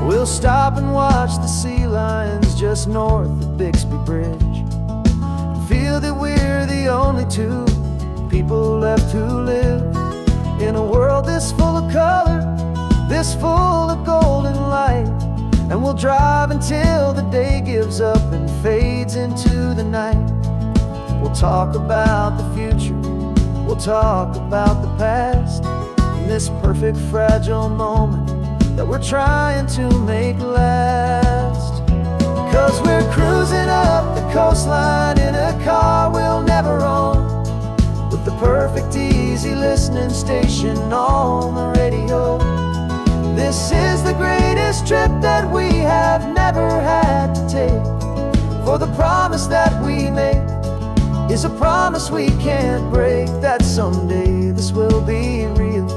We'll stop and watch the sea lions just north of Bixby Bridge, and feel that we're the only 2 people left who live in a world this full of color, this full of golden light. And we'll drive until the day gives up and fades into the night. We'll talk about the future, we'll talk about the past, in this perfect fragile moment that we're trying to make last. 'Cause we're cruising up the coastline in a car we'll never own, with the perfect easy listening station on the radio. This is the greatest trip that we have never had to take, for the promise that we make is a promise we can't break, that someday this will be real,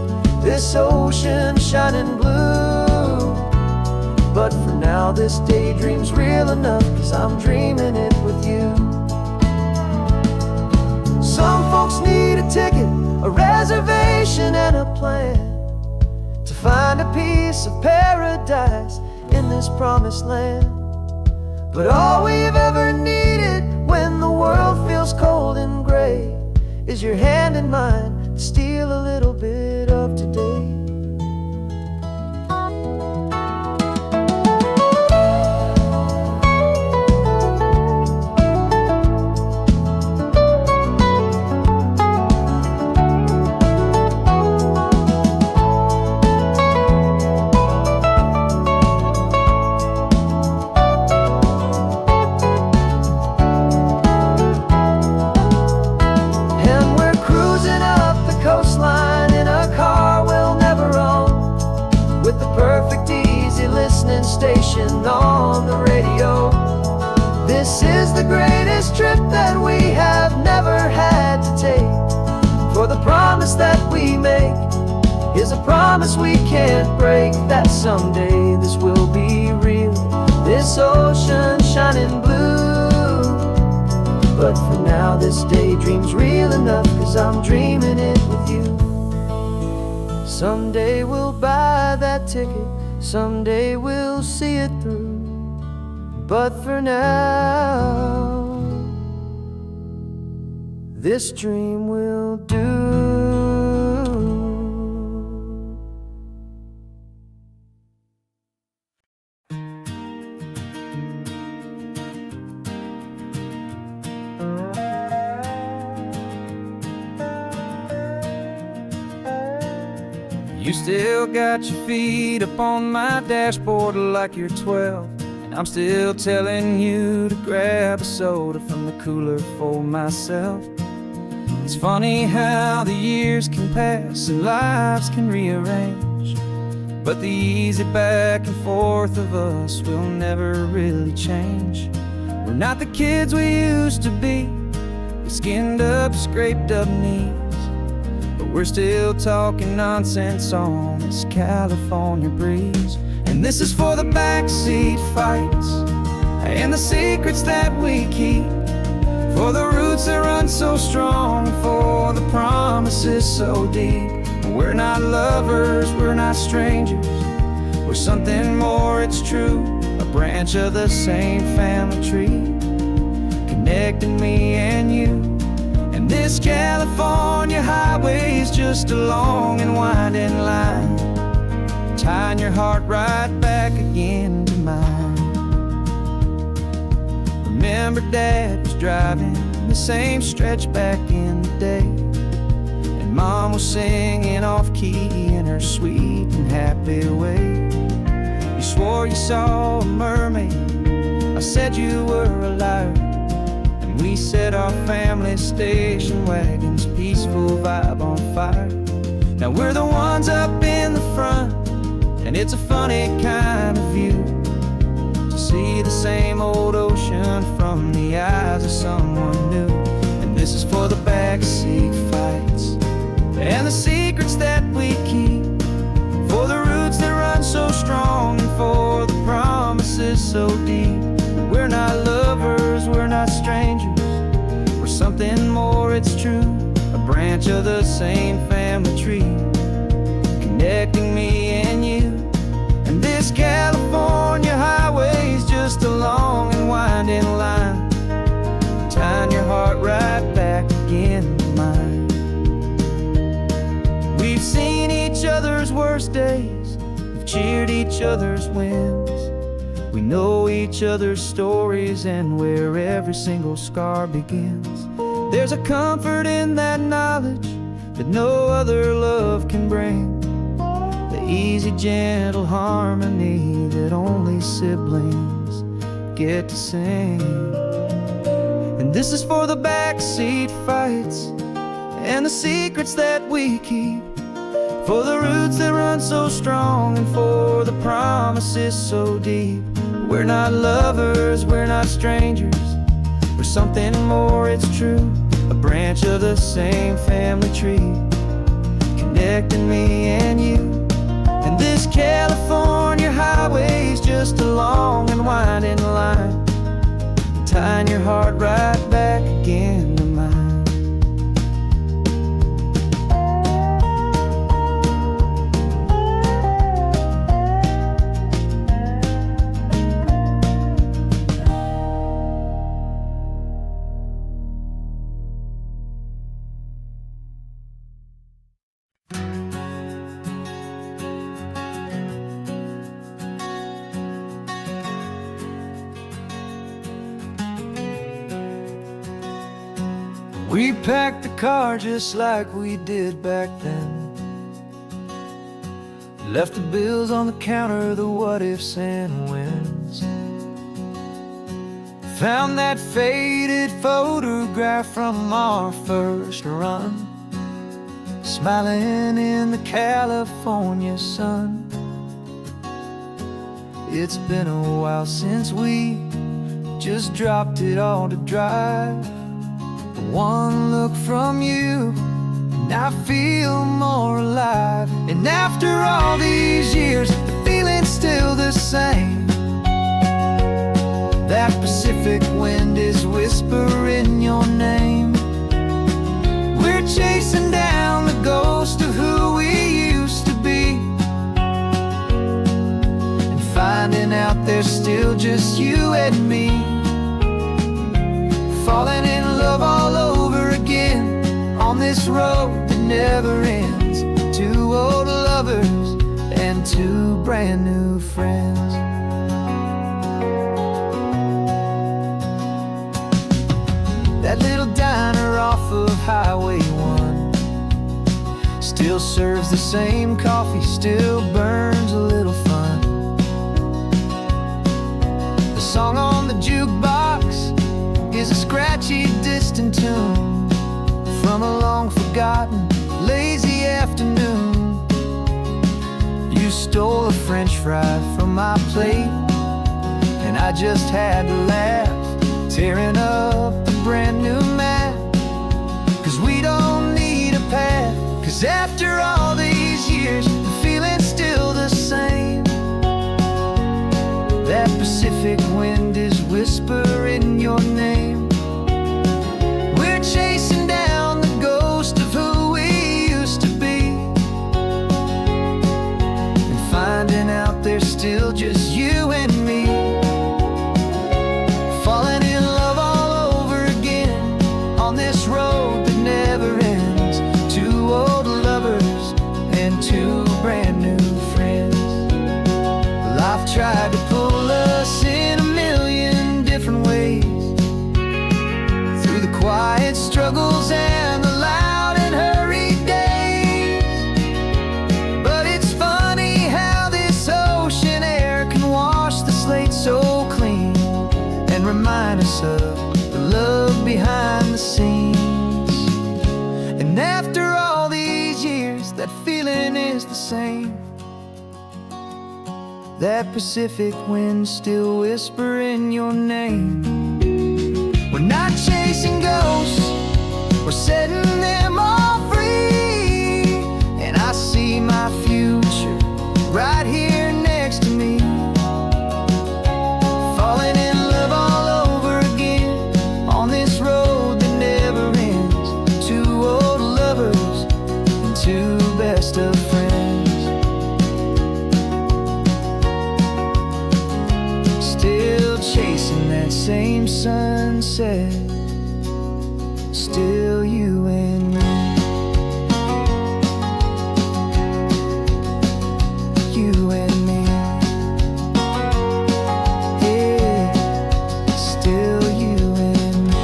this ocean shining blue. But for now this daydream's real enough, 'cause I'm dreaming it with you. Some folks need a ticket, a reservation, and a plan to find a piece of paradise in this promised land. But all we've ever needed when the world feels cold and gray is your hand in mine to steal a little bit of today. station on the radio. This is the greatest trip that we have never had to take. For the promise that we make is a promise we can't break, that someday this will be real, this ocean shining blue. But for now this daydream's real enough, 'cause I'm dreaming it with you. Someday we'll buy that ticket, someday we'll see it through. But for now, this dream will do. You still got your feet up on my dashboard like you're 12, and I'm still telling you to grab a soda from the cooler for myself. It's funny how the years can pass and lives can rearrange, but the easy back and forth of us will never really change. We're not the kids we used to be, with skinned up, scraped up knees, but we're still talking nonsense on this California breeze. And this is for the backseat fights and the secrets that we keep, for the roots that run so strong, for the promises so deep. We're not lovers, we're not strangers, we're something more, it's true, a branch of the same family tree, connecting me and you. And this California highway is just a long and winding line, tying your heart right back again to mine. Remember Dad was driving the same stretch back in the day, and Mom was singing off-key in her sweet and happy way. You swore you saw a mermaid, I said you were a liar, and we set our family station wagon's peaceful vibe on fire. Now we're the ones up in the front, and it's a funny kind of view to see the same old ocean from the eyes of someone new. And this is for the backseat fights and the secrets that we keep, for the roots that run so strong, and for the promises so deep. We're not lovers, we're not strangers, we're something more, it's true, a branch of the same family tree, connecting me and you. And this California highway's just a long and winding line, tying your heart right back again to mine. We've seen each other's worst days, we've cheered each other's wins, we know each other's stories and where every single scar begins. There's a comfort in that knowledge that no other love can bring, the easy, gentle harmony that only siblings get to sing. And this is for the backseat fights and the secrets that we keep, for the roots that run so strong, and for the promises so deep. We're not lovers, we're not strangers, we're something more, it's true, a branch of the same family tree, connecting me and you. And this California highway's just a long and winding line, tying your heart right back again to mine. We packed the car just like we did back then, left the bills on the counter, the what ifs and whens. Found that faded photograph from our first run, smiling in the California sun. It's been a while since we just dropped it all to drive. One look from you and I feel more alive. And after all these years, the feeling's still the same. That Pacific wind is whispering your name. We're chasing down the ghost of who we used to be, and finding out there's still just you and me. Falling in love all over again on this road that never ends. Two old lovers and two brand new friends. That little diner off of Highway 1 still serves the same coffee, still burns a little fun. The song on the jukebox is a scratchy, distant tune from a long forgotten, lazy afternoon. You stole a French fry from my plate, and I just had to laugh, tearing up the brand new map. Cause we don't need a path, cause after all these years, the feeling's still the same. That Pacific wind is whispering your name. We're chasing down the ghost of who we used to be, and finding out there's still just you and me. Falling in love all over again on this road that never ends. Two old lovers and two brand new friends. Life tried to pull us in a million different ways, through the quiet struggles and the loud and hurried days. But it's funny how this ocean air can wash the slate so clean, and remind us of the love behind the scenes. And after all these years, that feeling is the same. That Pacific wind still whispering your name. We're not chasing ghosts, we're setting them all free. And I see my future right here next to me. Falling in love all over again on this road that never ends. Two old lovers and two best of friends. Still chasing that same sunset, still you and me. You and me. Yeah, still you and me.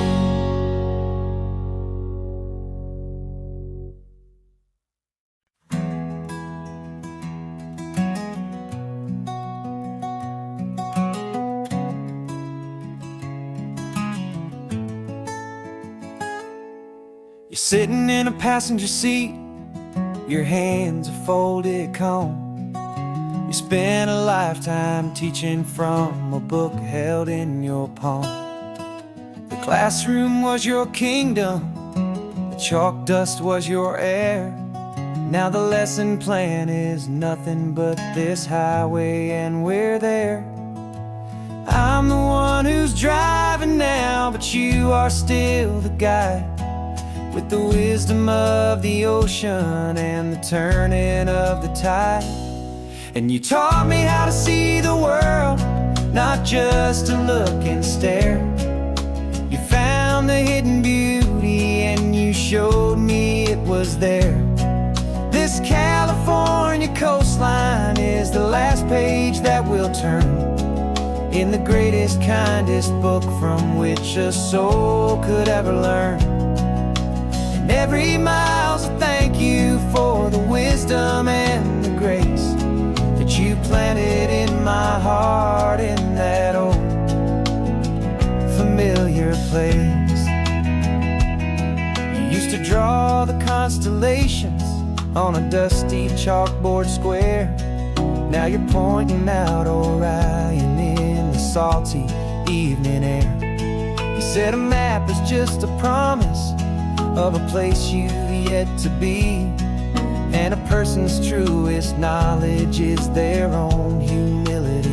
You're sitting in a passenger seat, your hands are folded comb. You spent a lifetime teaching from a book held in your palm. The classroom was your kingdom, the chalk dust was your air. Now the lesson plan is nothing but this highway, and we're there. I'm the one who's driving now, but you are still the guide, with the wisdom of the ocean and the turning of the tide. And you taught me how to see the world, not just to look and stare. You found the hidden beauty and you showed me it was there. This California coastline is the last page that we'll turn in the greatest, kindest book from which a soul could ever learn. And every mile's a thank you for the wisdom and the grace that you planted in my heart in that old familiar place. You used to draw the constellations on a dusty chalkboard square, Now you're pointing out Orion in the salty evening air. You said a map is just a promise of a place you've yet to be, and a person's truest knowledge is their own humility.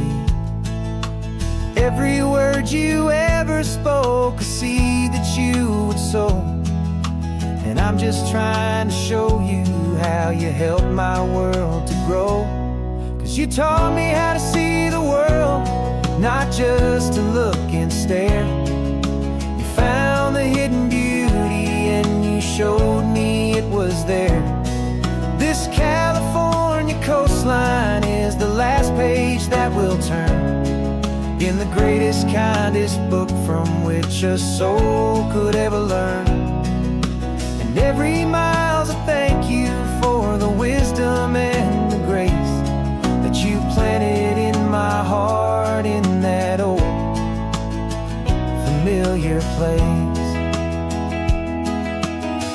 Every word you ever spoke, a seed that you would sow, and I'm just trying to show you how you helped my world to grow. 'Cause you taught me how to see the world, not just to look and stare. You found the hidden beauty and you showed me it was there. This California coastline is the last page that we'll turn in the greatest, kindest book from which a soul could ever learn. And every mile's a thank you for the wisdom and the grace that you planted in my heart in that old familiar place.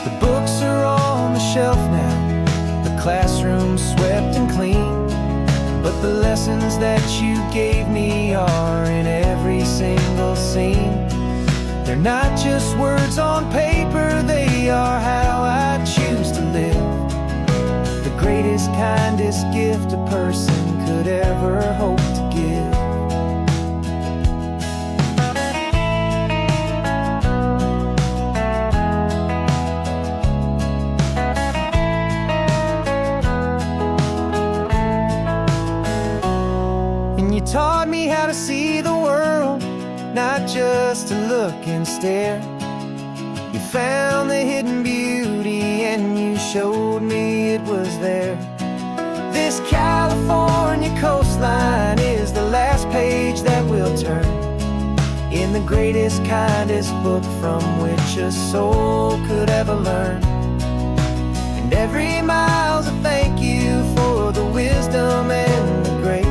The books are on the shelf now, the classroom swept and clean, but the lessons that you gave me are in every single scene. They're not just words on paper, they are how I choose to live. The greatest, kindest gift a person could ever hope to give. You taught me how to see the world, not just to look and stare. You found the hidden beauty and you showed me it was there. This California coastline is the last page that we'll turn in the greatest, kindest book from which a soul could ever learn. And every mile's a thank you for the wisdom and the grace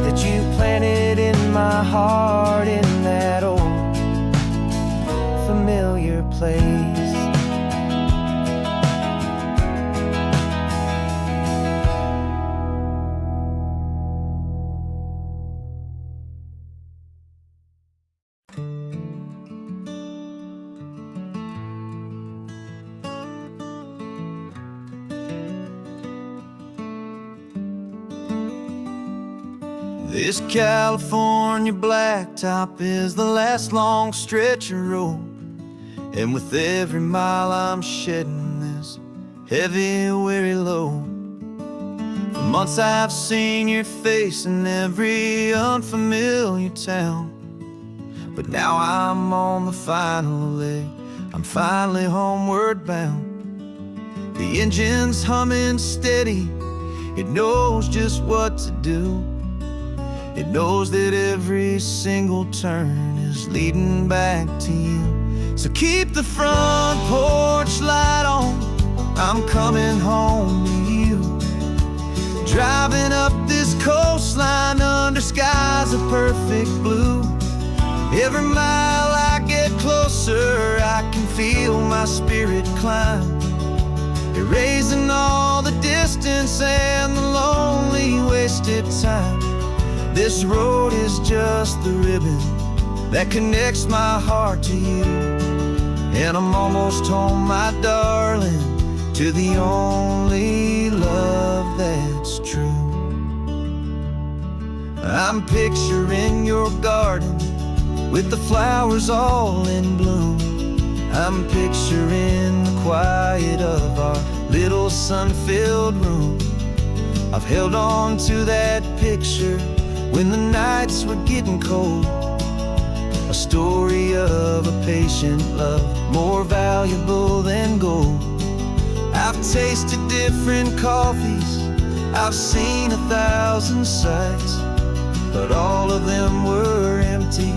that you planted in my heart in that old familiar place. This California blacktop is the last long stretch of road, and with every mile I'm shedding this heavy, weary load. For months I've seen your face in every unfamiliar town, but now I'm on the final leg, I'm finally homeward bound. The engine's humming steady, it knows just what to do. It knows that every single turn is leading back to you. So keep the front porch light on, I'm coming home to you. Driving up this coastline under skies of perfect blue. Every mile I get closer, I can feel my spirit climb, erasing all the distance and the lonely wasted time. This road is just the ribbon that connects my heart to you, and I'm almost home, my darling, to the only love that's true. I'm picturing your garden with the flowers all in bloom. I'm picturing the quiet of our little sun-filled room. I've held on to that picture when the nights were getting cold, a story of a patient love, more valuable than gold. I've tasted different coffees, I've seen 1,000 sights, but all of them were empty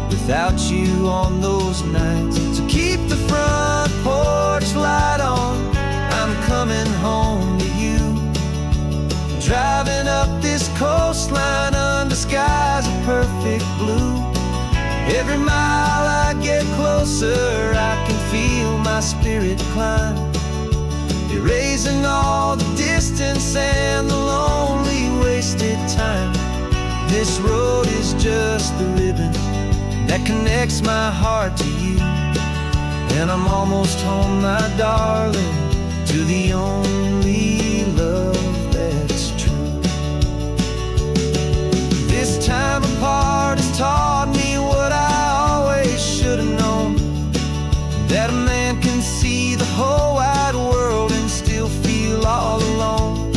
without you on those nights. So keep the front porch light on, I'm coming home to you. Driving up this coastline under skies of perfect blue. Every mile I get closer, I can feel my spirit climb, erasing all the distance and the lonely waste This road is just the ribbon that connects my heart to you. And I'm almost home, my darling, to the only love that's true. This time apart has taught me what I always should have known, that a man can see the whole wide world and still feel all alone.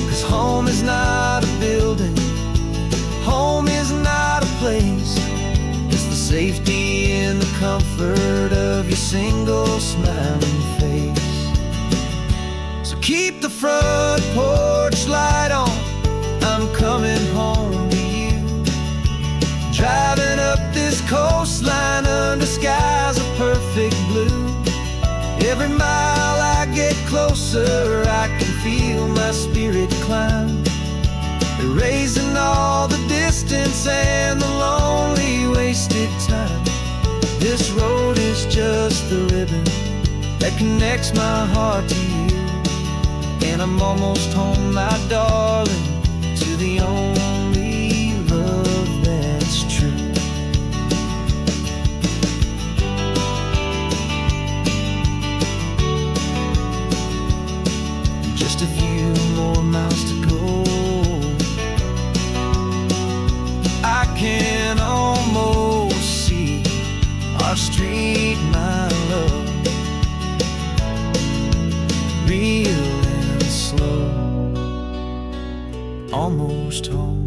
'Cause home is not a building, home is not a place, it's the safety and the comfort of your single smiling face. So keep the front porch light on, I'm coming home to you. Driving up this coastline under skies of perfect blue. Every mile I get closer, I can feel my spirit climb, erasing all the distance and the lonely wasted time. This road is just the ribbon that connects my heart to you. And I'm almost home, my darling, to the only love that's true. Just a few more miles to go, I can almost see our street, my love, real and slow, almost home.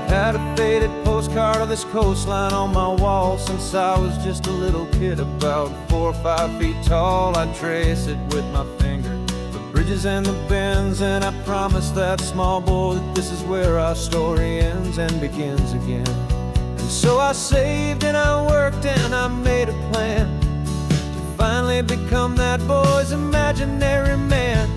Had a faded postcard of this coastline on my wall since I was just a little kid, about 4 or 5 feet tall. I trace it with my finger, the bridges and the bends, and I promised that small boy that this is where our story ends and begins again. And so I saved and I worked and I made a plan to finally become that boy's imaginary man.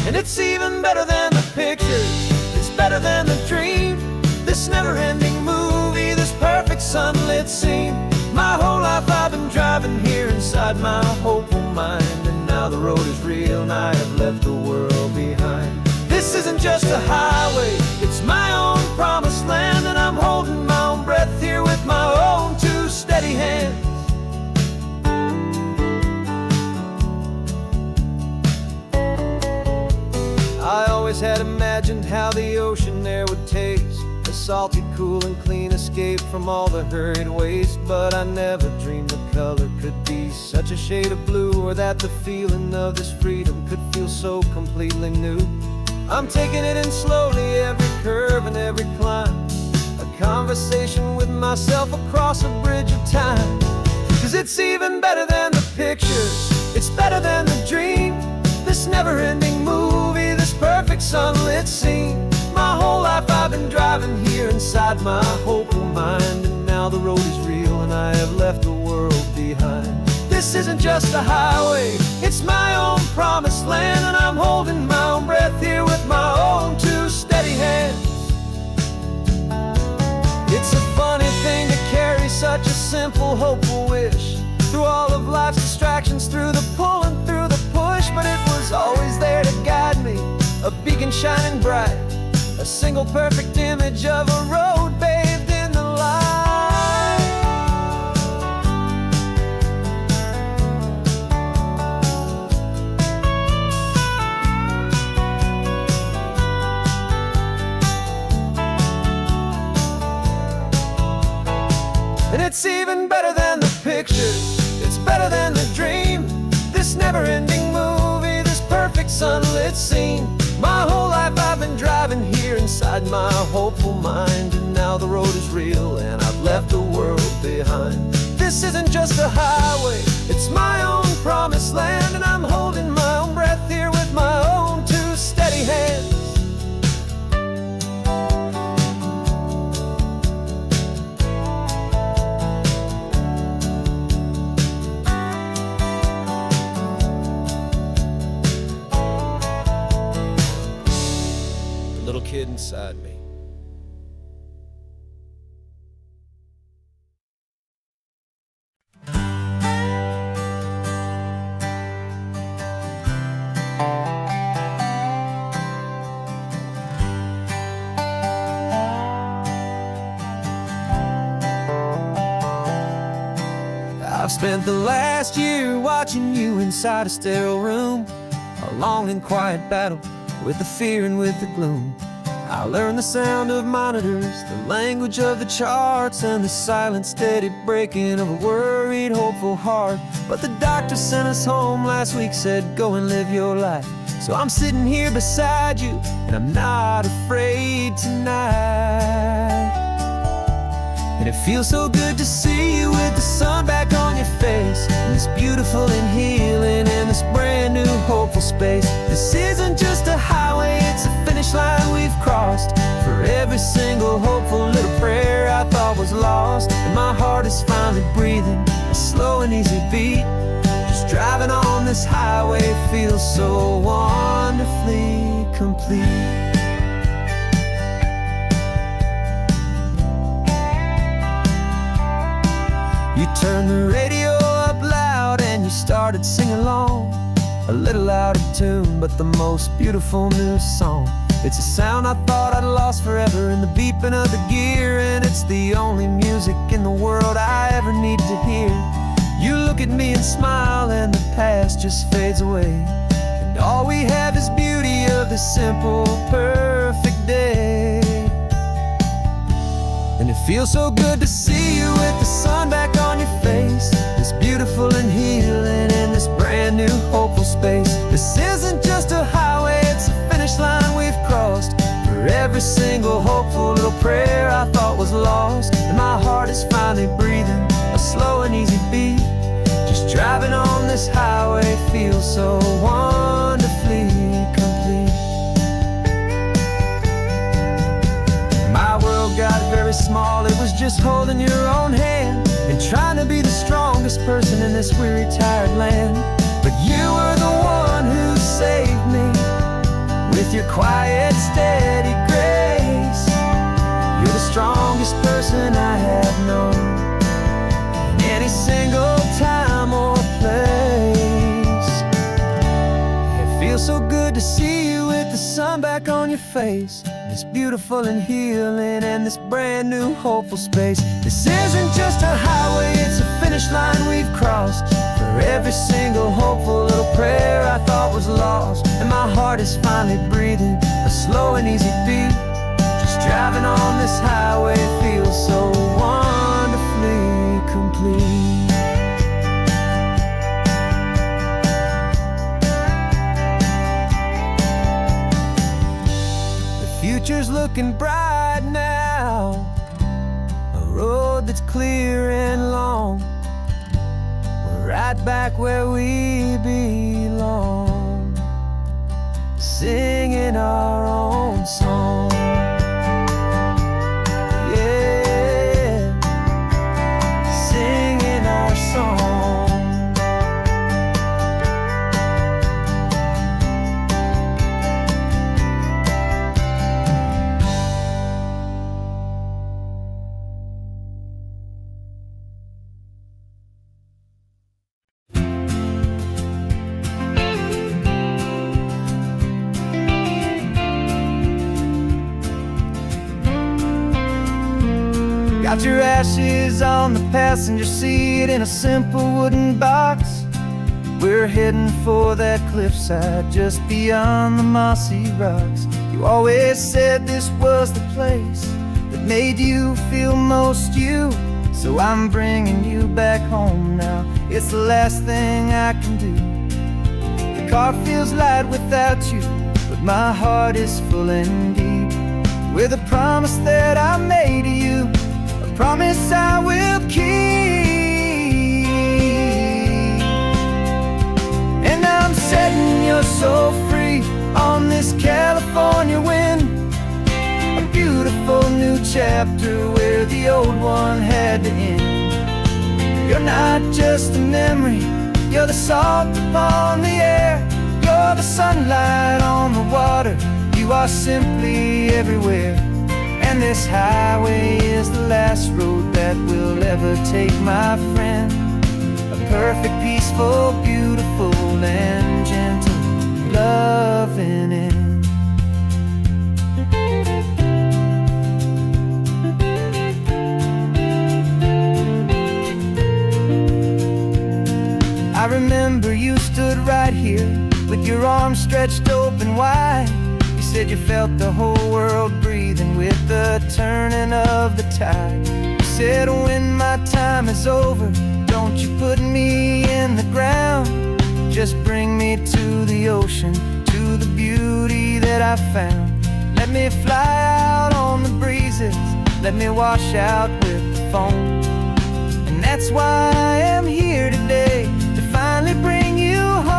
And it's even better than the pictures, it's better than the dream, this never-ending movie, this perfect sunlit scene. My whole life I've been driving here inside my hopeful mind, and now the road is real and I have left the world behind. This isn't just a highway, it's my own promised land, and I'm holding my own breath here with my own two steady hands. I always had imagined how the ocean there would taste, a salty, cool and clean escape from all the hurried waste. But I never dreamed the color could be such a shade of blue, or that the feeling of this freedom could feel so completely new. I'm taking it in slowly, every curve and every climb, a conversation with myself across a bridge of time. 'Cause it's even better than the pictures, it's better than the dream, this never-ending movie, this perfect sunlit scene. My whole life I've been driving here inside my hopeful mind, and now the road is real and I have left the world behind. This isn't just a highway, it's my own promised land, and I'm holding my own breath here with my own two steady hands. It's a funny thing to carry such a simple, hopeful wish through all of life's distractions, through the pull and through the push, but it was always there to guide me, a beacon shining bright, a single perfect image of a road bathed in the light. And it's even better than the pictures, it's better than the dream, this never-ending movie, this perfect sunlit scene. My whole life I've been driving here inside my hopeful mind, and now the road is real and I've left the world behind. This isn't just a highway, it's my own promised land, and I'm holding my own breath here with my own two steady hands. the little kid inside me. I've spent the last year watching you inside a sterile room, a long and quiet battle with the fear and with the gloom. I learned the sound of monitors, the language of the charts, and the silent steady breaking of a worried, hopeful heart. But the doctor sent us home last week, said go and live your life. So I'm sitting here beside you, and I'm not afraid tonight. And it feels so good to see you with the sun back on your face, and this beautiful and healing in this brand new hopeful space. This isn't just a highway, it's a finish line we've crossed. For every single hopeful little prayer I thought was lost, and my heart is finally breathing a slow and easy beat. Just driving on this highway feels so wonderfully complete. You turned the radio up loud and you started singing along, a little out of tune, but the most beautiful new song. It's a sound I thought I'd lost forever in the beeping of the gear, and it's the only music in the world I ever need to hear. You look at me and smile and the past just fades away, and all we have is beauty of this simple, perfect day. And it feels so good to see you with the sun back on your face, this beautiful and healing in this brand new hopeful space. This isn't just a highway, it's a finish line we've crossed. For every single hopeful little prayer I thought was lost, and my heart is finally breathing a slow and easy beat. Just driving on this highway feels so wonderfully complete. My world got very small, it was just holding your own hand and trying to be the strongest person in this weary, tired land. But you were the one who saved me with your quiet, steady grace. You're the strongest person I have known in any single time or place. It feels so good to see you with the sun back on your face, this beautiful and healing and this brand new hopeful space. This isn't just a highway, it's a finish line we've crossed. For every single hopeful little prayer I thought was lost, and my heart is finally breathing a slow and easy beat. Just driving on this highway feels so wonderfully complete. Future's looking bright now, a road that's clear and long. We're right back where we belong, singing our own song. Yeah, singing our song. Got your ashes on the passenger seat in a simple wooden box. We're heading for that cliffside just beyond the mossy rocks. You always said this was the place that made you feel most you, so I'm bringing you back home now. It's the last thing I can do. The car feels light without you, but my heart is full and deep with a promise that I made to you, a promise I will keep. And I'm setting your soul free on this California wind, a beautiful new chapter where the old one had to end. You're not just a memory, you're the salt upon the air, you're the sunlight on the water. You You are simply everywhere, and this highway is the last road that we'll ever take, my friend. A perfect, peaceful, beautiful, and gentle, loving end. I remember you stood right here with your arms stretched open wide. You said you felt the whole world breathing with the turning of the tide. You said, when my time is over, don't you put me in the ground. Just bring me to the ocean, to the beauty that I found. Let me fly out on the breezes, let me wash out with the foam. And that's why I am here today, to finally bring you home.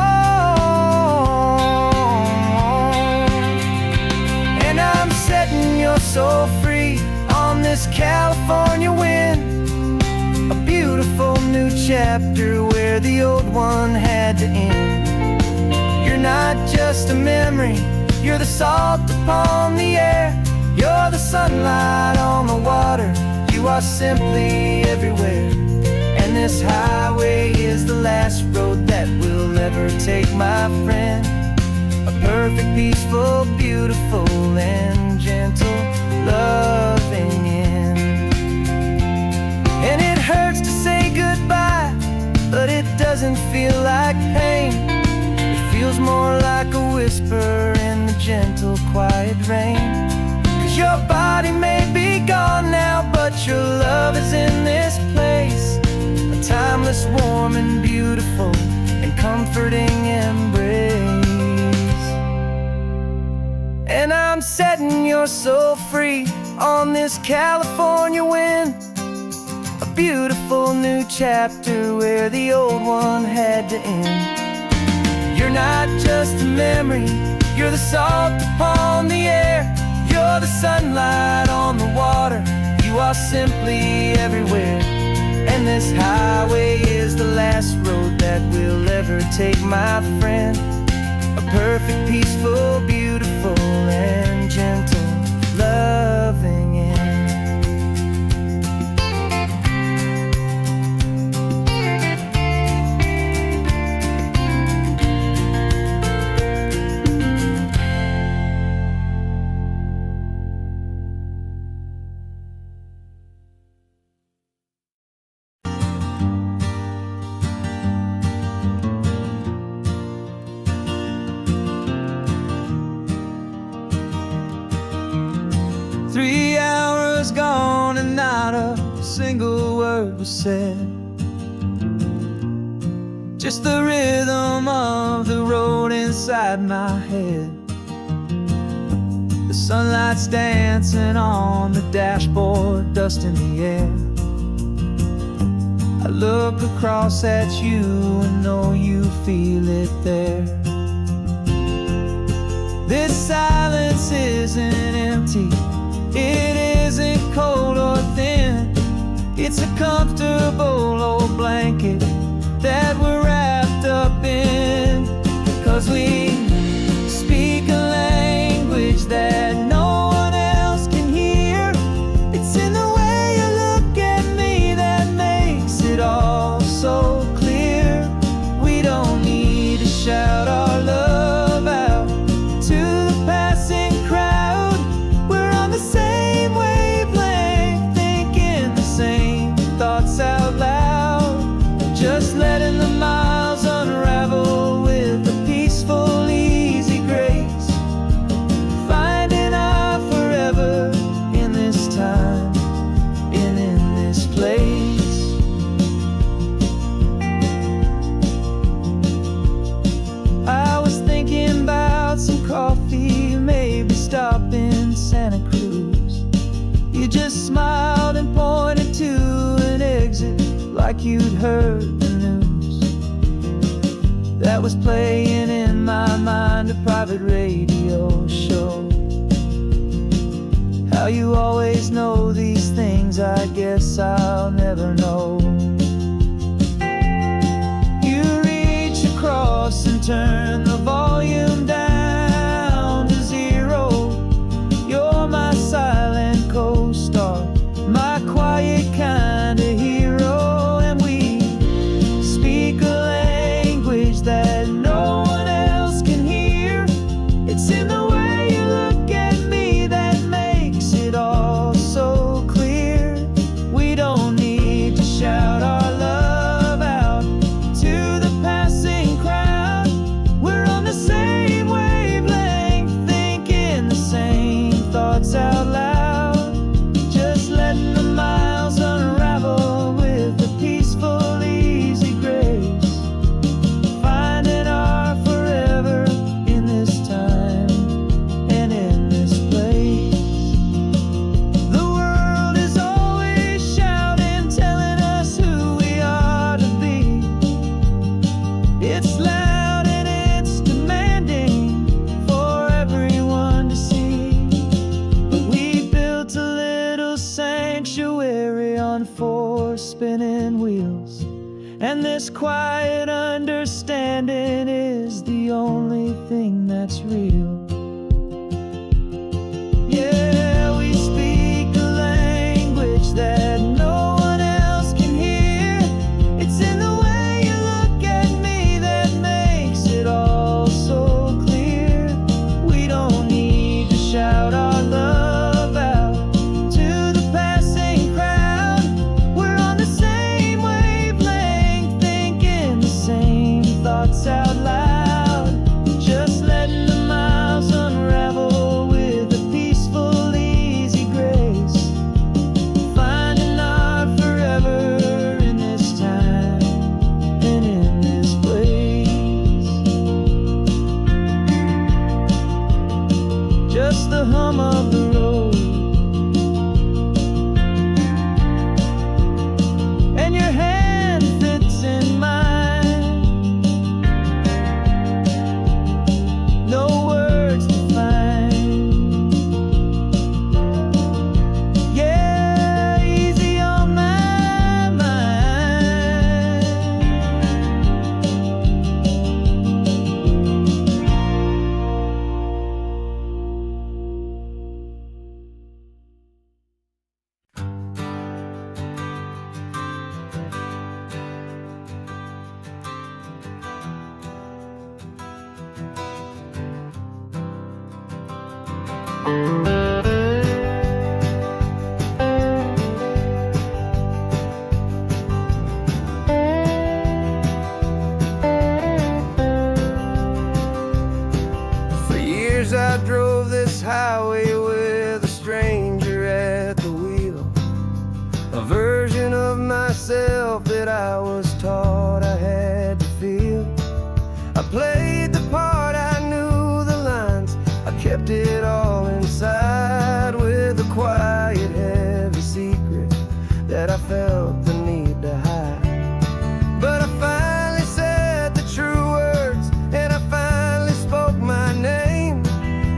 And I'm setting your soul free on this California wind, a beautiful new chapter where the old one had to end. You're not just a memory, you're the salt upon the air, you're the sunlight on the water. You are simply everywhere, and this highway is the last road that we'll ever take, my friend. A perfect, peaceful, beautiful, and gentle, loving end. And it hurts to say goodbye, but it doesn't feel like pain. It feels more like a whisper in the gentle, quiet rain. 'Cause your body may be gone now, but your love is in this place, a timeless, warm, and beautiful, and comforting embrace. And I'm setting your soul free on this California wind, a beautiful new chapter where the old one had to end. You're not just a memory, you're the salt upon the air, you're the sunlight on the water. You are simply everywhere, and this highway is the last road that we'll ever take, my friend. A perfect, peaceful, beautiful, and gentle, loving end. Gone and not a single word was said, just the rhythm of the road inside my head. The sunlight's dancing on the dashboard, dust in the air. I look across at you and know you feel it there. This silence isn't empty, it isn't cold or thin. It's a comfortable old blanket that we're wrapped up in. 'Cause we speak a language that no one else can hear. It's in the way you look at me that makes it all so clear. We don't need to shout our love out to the passing crowd. We're on the same wavelength, thinking the same thoughts out loud. Just letting the miles unravel with a peaceful, easy grace. Finding our forever in this time and in this place. I was thinking about some coffee, maybe stop in Santa Cruz. You just smiled and pointed to an exit like you'd heard the news. That was playing in my mind, a private radio show. How you always know these things, I guess I'll never know. You reach across and turn the volume down to zero. spinning wheels. And this quiet understanding is the only thing that's real. Yeah, we speak a language that no one else can hear. It's in the way you look at me that makes it all so clear. We don't need to shout our love out to the passing crowd. We're on the same wavelength, thinking the same thoughts out loud. Just letting the miles unravel with a peaceful, easy grace. Finding our forever in this time and in this place. Just the hum of the road and your hand fits in mine. No words to find. Yeah, easy on my mind. For years I drove this highway with a stranger at the wheel, a version of myself that I was taught I had to feel. I played the part, I knew the lines, I kept it all inside with a quiet, heavy secret that I felt the need to hide. But I finally said the true words, and I finally spoke my name.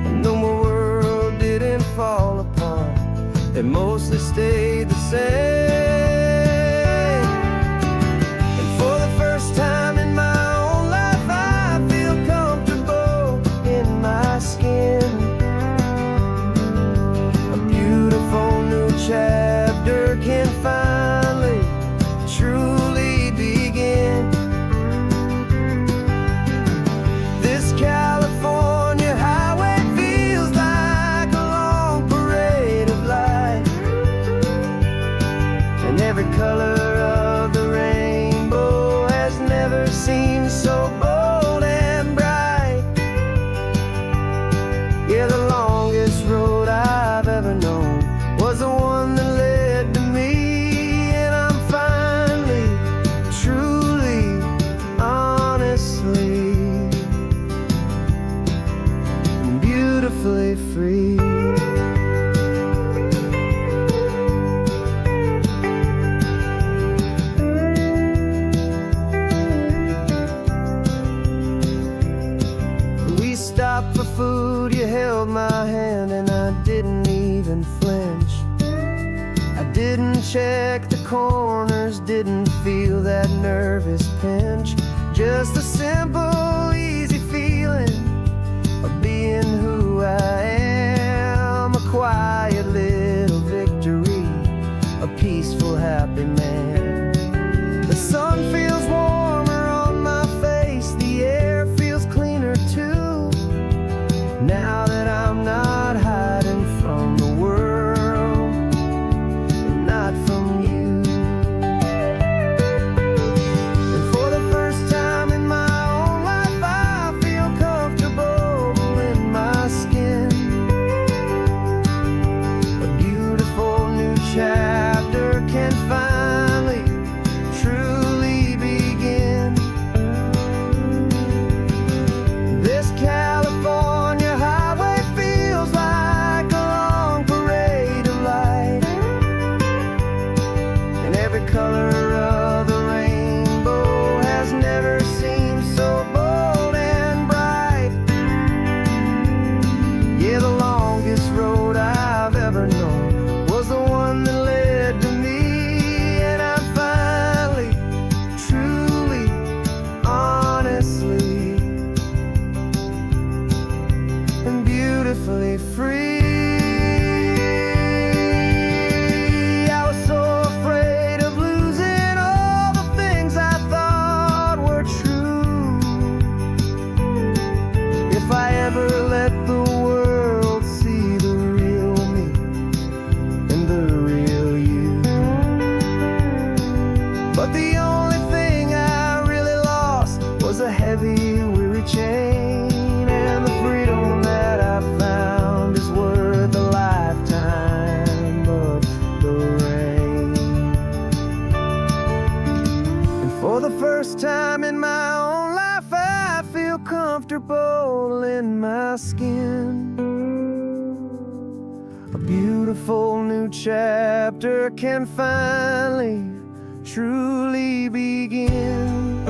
And though my world didn't fall apart, it mostly stayed the same. And for the first time in my own life, I feel comfortable in my skin. A beautiful new chapter can finally truly begin. This California highway feels like a long parade of light, and every color of the rainbow has never seemed so bold and bright. Yeah, the longest road I've ever known was the one that led to me, and I'm finally, truly, honestly, beautifully free. We stopped for food, you held my hand, and I didn't even flinch. I didn't check the corners, didn't feel that nervous pinch. Just a simple, easy feeling of being who I am. A quiet little victory, a peaceful, happy man. The sun feels warmer on my face, the air feels cleaner too, now that I'm not hiding from the world and not from you. And for the first time in my own life, I feel comfortable in my skin. first time in my own life I feel comfortable in my skin. A beautiful new chapter can finally, truly begin.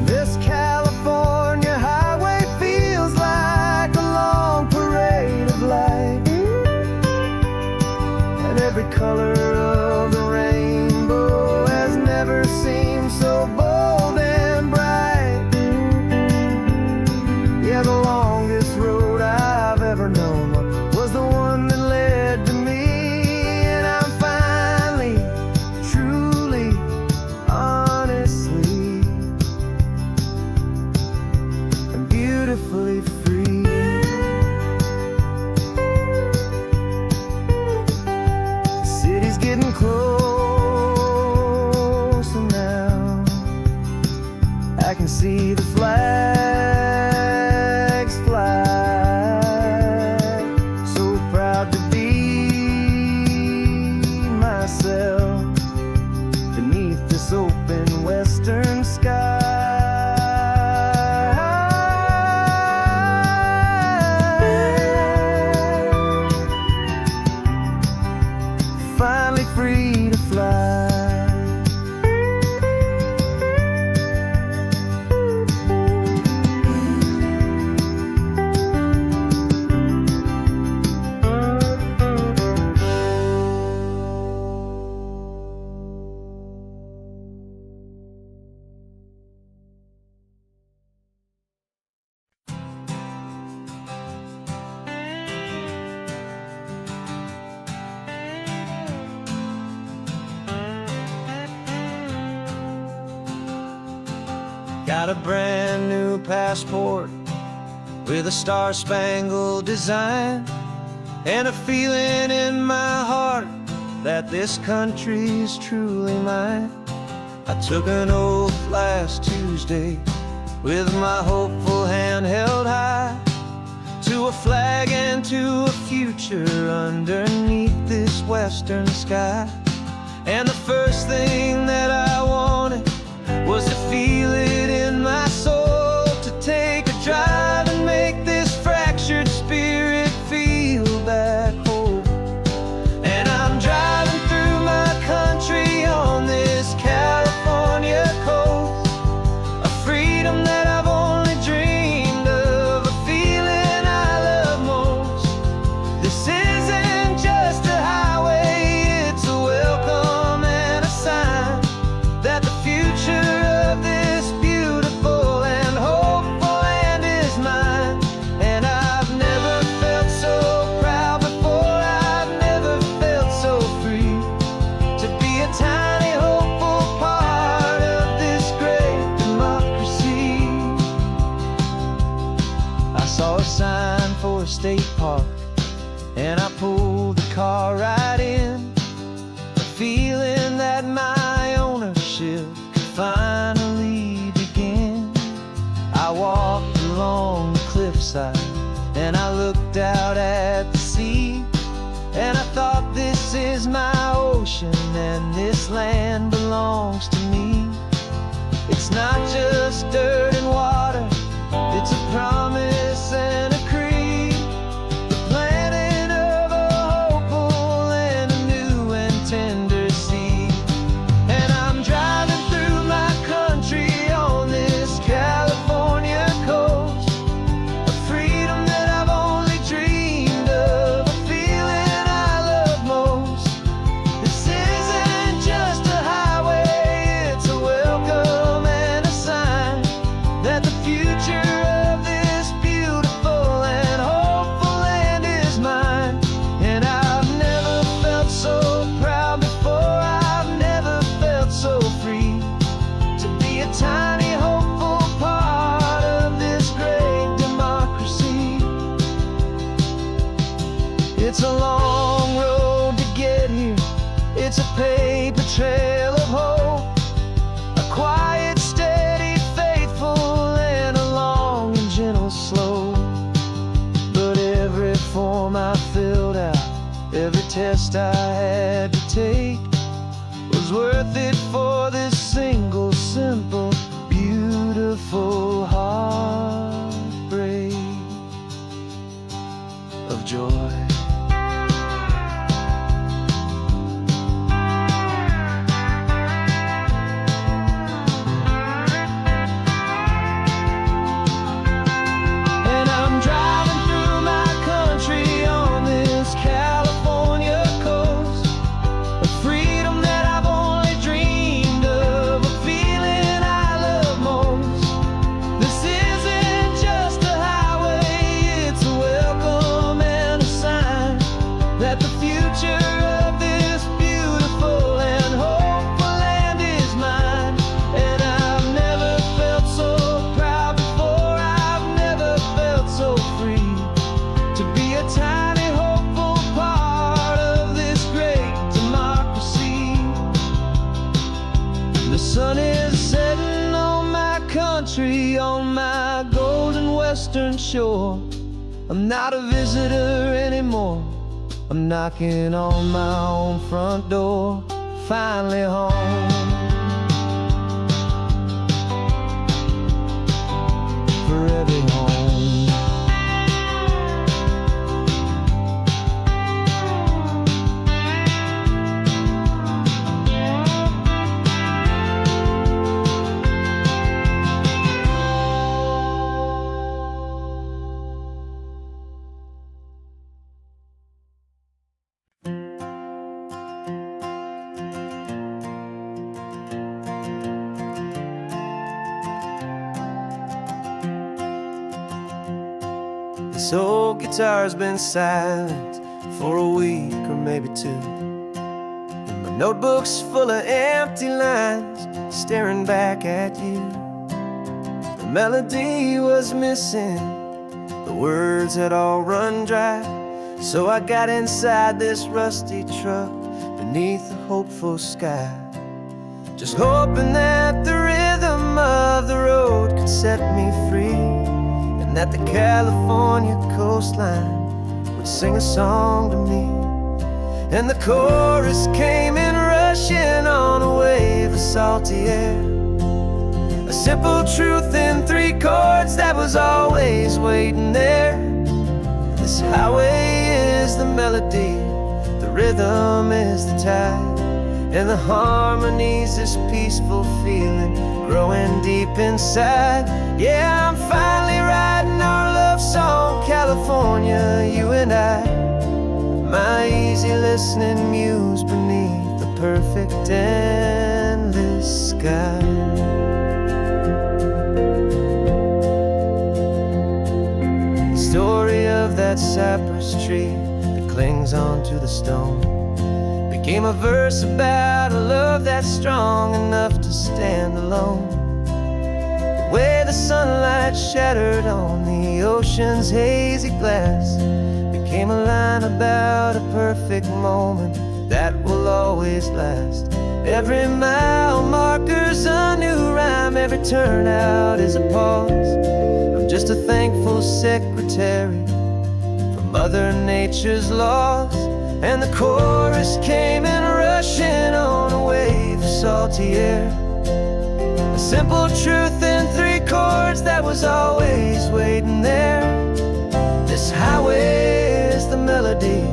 This California highway feels like a long parade of light, and every color of the rainbow has never seemed so bold and bright. Yeah, the longest road I've ever known was the one that led to me, and I'm finally, truly, honestly, and beautifully free. The city's getting closer now. I can see the flags fly. So proud to be myself beneath this open western sky. Finally free to fly. Got a brand new passport with a star-spangled design, and a feeling in my heart that this country's truly mine. I took an oath last Tuesday with my hopeful hand held high, to a flag and to a future underneath this western sky. And the first thing that I wanted was to feel it in my soul, to take a drive and make this fractured spirit feel back home. And I'm driving through my country on this California coast, a freedom that I've only dreamed of, a feeling I love most. This isn't just a highway, it's a welcome and a sign that the future of this beautiful and hopeful land is mine. And I've never felt so proud before, I've never felt so free, to be a tiny hopeful part of this great democracy. I saw a sign for a state park, and I pulled the car right in, a feeling that my ownership could finally begin. I walked along the cliffside and I looked out at the sea, and I thought, this is my ocean and this land belongs to me. It's not just dirt and water, it's a promise and a creed, the planting of a hopeful and a new and tender seed. And I'm driving through my country on this California coast, a freedom that I've only dreamed of, a feeling I love most. This isn't just a highway, it's a welcome and a sign that the future of this beautiful and hopeful land is mine. And I've never felt so proud before, I've never felt so free, to be a tiny hopeful part of this great democracy. It's a long road to get here, it's a paper trail of hope, a quiet, steady, faithful, and a long and gentle slow. But every form I filled out, every test I had to take, was was worth it for this single, simple, beautiful heartbreak of joy. And I'm driving through my country on this California coast, a freedom that I've only dreamed of, a feeling I love most. This isn't just a highway, it's a welcome and a sign that the future of this beautiful and hopeful land is mine. And I've never felt so proud before, I've never felt so free to be a tiny hopeful part of this great democracy. The sun is setting on my country, on my golden western shore. I'm not a visitor anymore, I'm knocking on my own front door, finally home. Forever home. This old guitar's been silent for a week or maybe two, and my notebook's full of empty lines staring back at you. The melody was missing, the words had all run dry, so I got inside this rusty truck beneath a hopeful sky, just hoping that the rhythm of the road could set me free, and that the California coastline would sing a song to me. And the chorus came in rushing on a wave of salty air, a simple truth in 3 chords that was always waiting there. This highway is the melody, the rhythm is the tide, and the harmony's this peaceful feeling growing deep inside. Yeah, I'm finally writing our love song, California, you and I, my easy listening muse beneath the perfect endless sky. The story of that cypress tree that clings onto the stone became a verse about a love that's strong enough to stand alone. The way the sunlight shattered on the ocean's hazy glass became a line about a perfect moment that will always last. Every mile marker's a new rhyme, every turnout is a pause. I'm just a thankful secretary for Mother Nature's laws. And the chorus came in rushing on a wave of salty air, a simple truth in 3 chords that was always waiting there. This highway is the melody,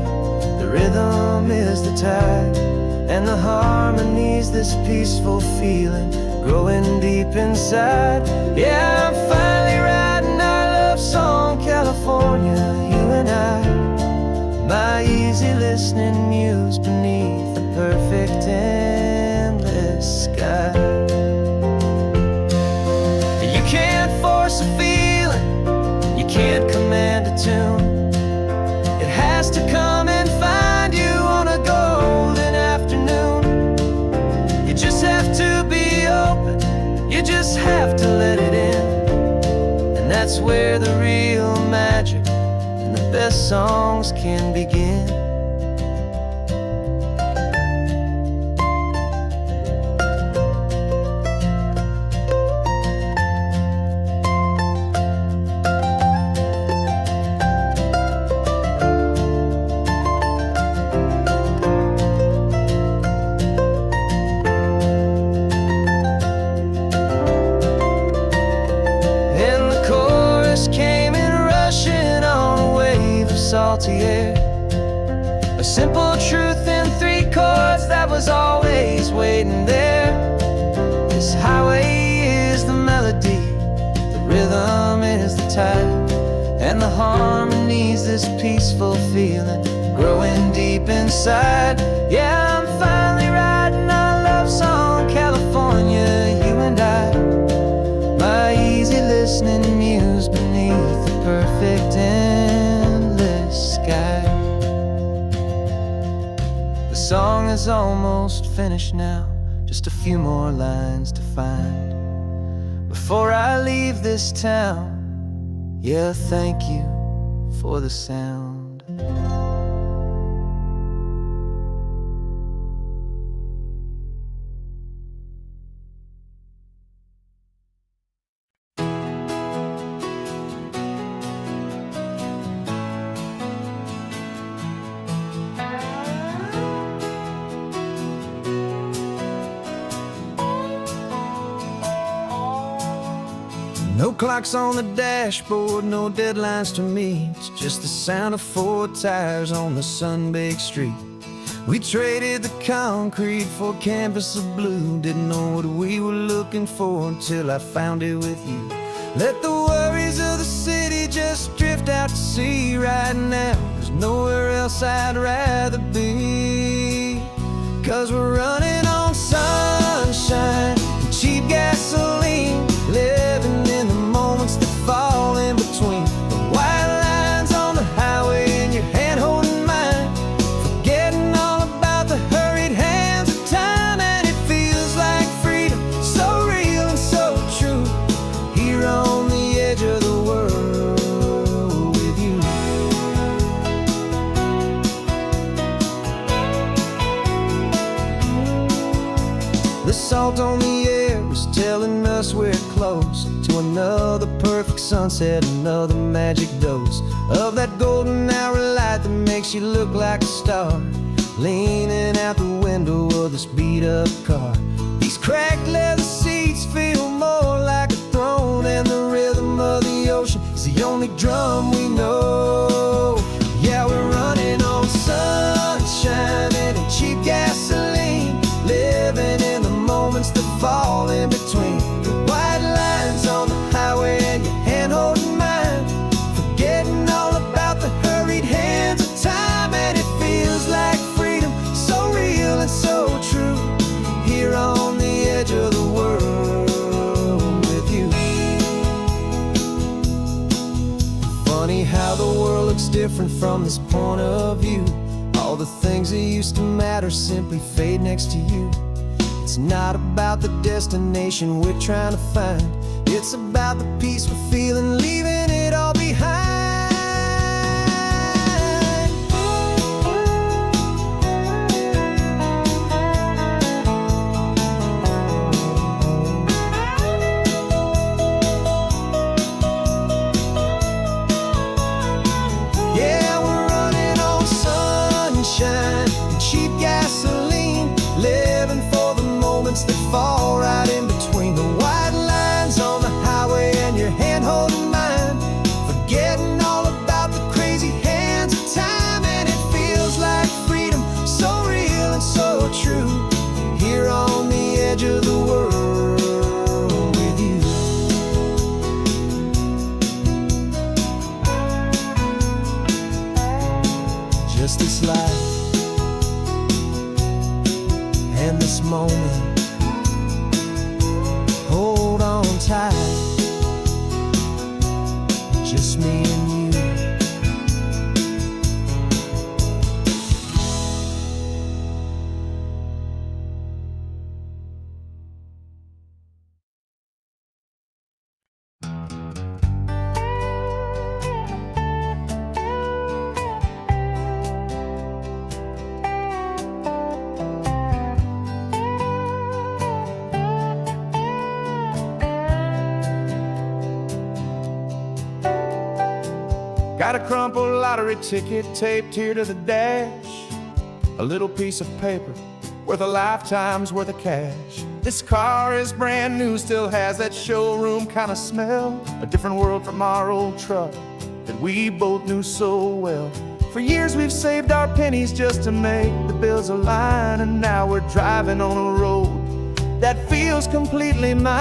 the rhythm is the tide, and the harmony's this peaceful feeling growing deep inside. Yeah, I'm finally writing our love song, California, you and I, my easy listening muse beneath the perfect endless sky. You can't force a feeling, you can't command a tune. It has to come and find you on a golden afternoon. You just have to be open, you just have to let it in, and that's where the real magic and the best songs can begin. salty air. A simple truth in 3 chords that was always waiting there. This highway is the melody, the rhythm is the tide, and the harmony's this peaceful feeling growing deep inside. Yeah, I'm finally writing our love song, California, you and I. My easy listening muse beneath the perfect endless sky. The song is almost finished now, just a few more lines to find before I leave this town. Yeah, thank you for the sound. No clocks on the dashboard, no deadlines to meet. It's just the sound of 4 tires on the sun-baked street. We traded the concrete for a canvas of blue. Didn't know what we were looking for until I found it with you. Let the worries of the city just drift out to sea right now. There's nowhere else I'd rather be, 'cause we're running on sunshine and cheap gasoline, living in the moments that fall in between. The white lines on the highway and your hand holding mine, forgetting all about the hurried hands of time. And it feels like freedom, so real and so true, here on the edge of the world with you. The salt on the air was telling us we're close to another perfect sunset, another magic dose of that golden hour light that makes you look like a star, leaning out the window of this beat-up car. These cracked leather seats feel more like a throne, and the rhythm of the ocean is the only drum we know. Yeah, we're running on sunshine and cheap gasoline, living in the moments that fall in between. The white lines on the highway and your hand holding mine, forgetting all about the hurried hands of time. And it feels like freedom, so real and so true, here on the edge of the world with you. Funny how the world looks different from this point of view. All the things that used to matter simply fade next to you. It's not about the destination we're trying to find, it's about the peace we're feeling, leaving it all behind. Yeah, we're running on sunshine and cheap gasoline, living for the moments that fall right in between. The white lines on the highway and your hand holding mine, forgetting all about the crazy hands of time. And it feels like freedom, so real and so true, here on the edge of the world with you. Just this life and this moment, hold on tight, just me and you. Got a crumpled lottery ticket taped here to the dash, a little piece of paper worth a lifetime's worth of cash. This car is brand new, still has that showroom kind of smell, a different world from our old truck that we both knew so well. For years we've saved our pennies just to make the bills align, and now we're driving on a road that feels completely mine.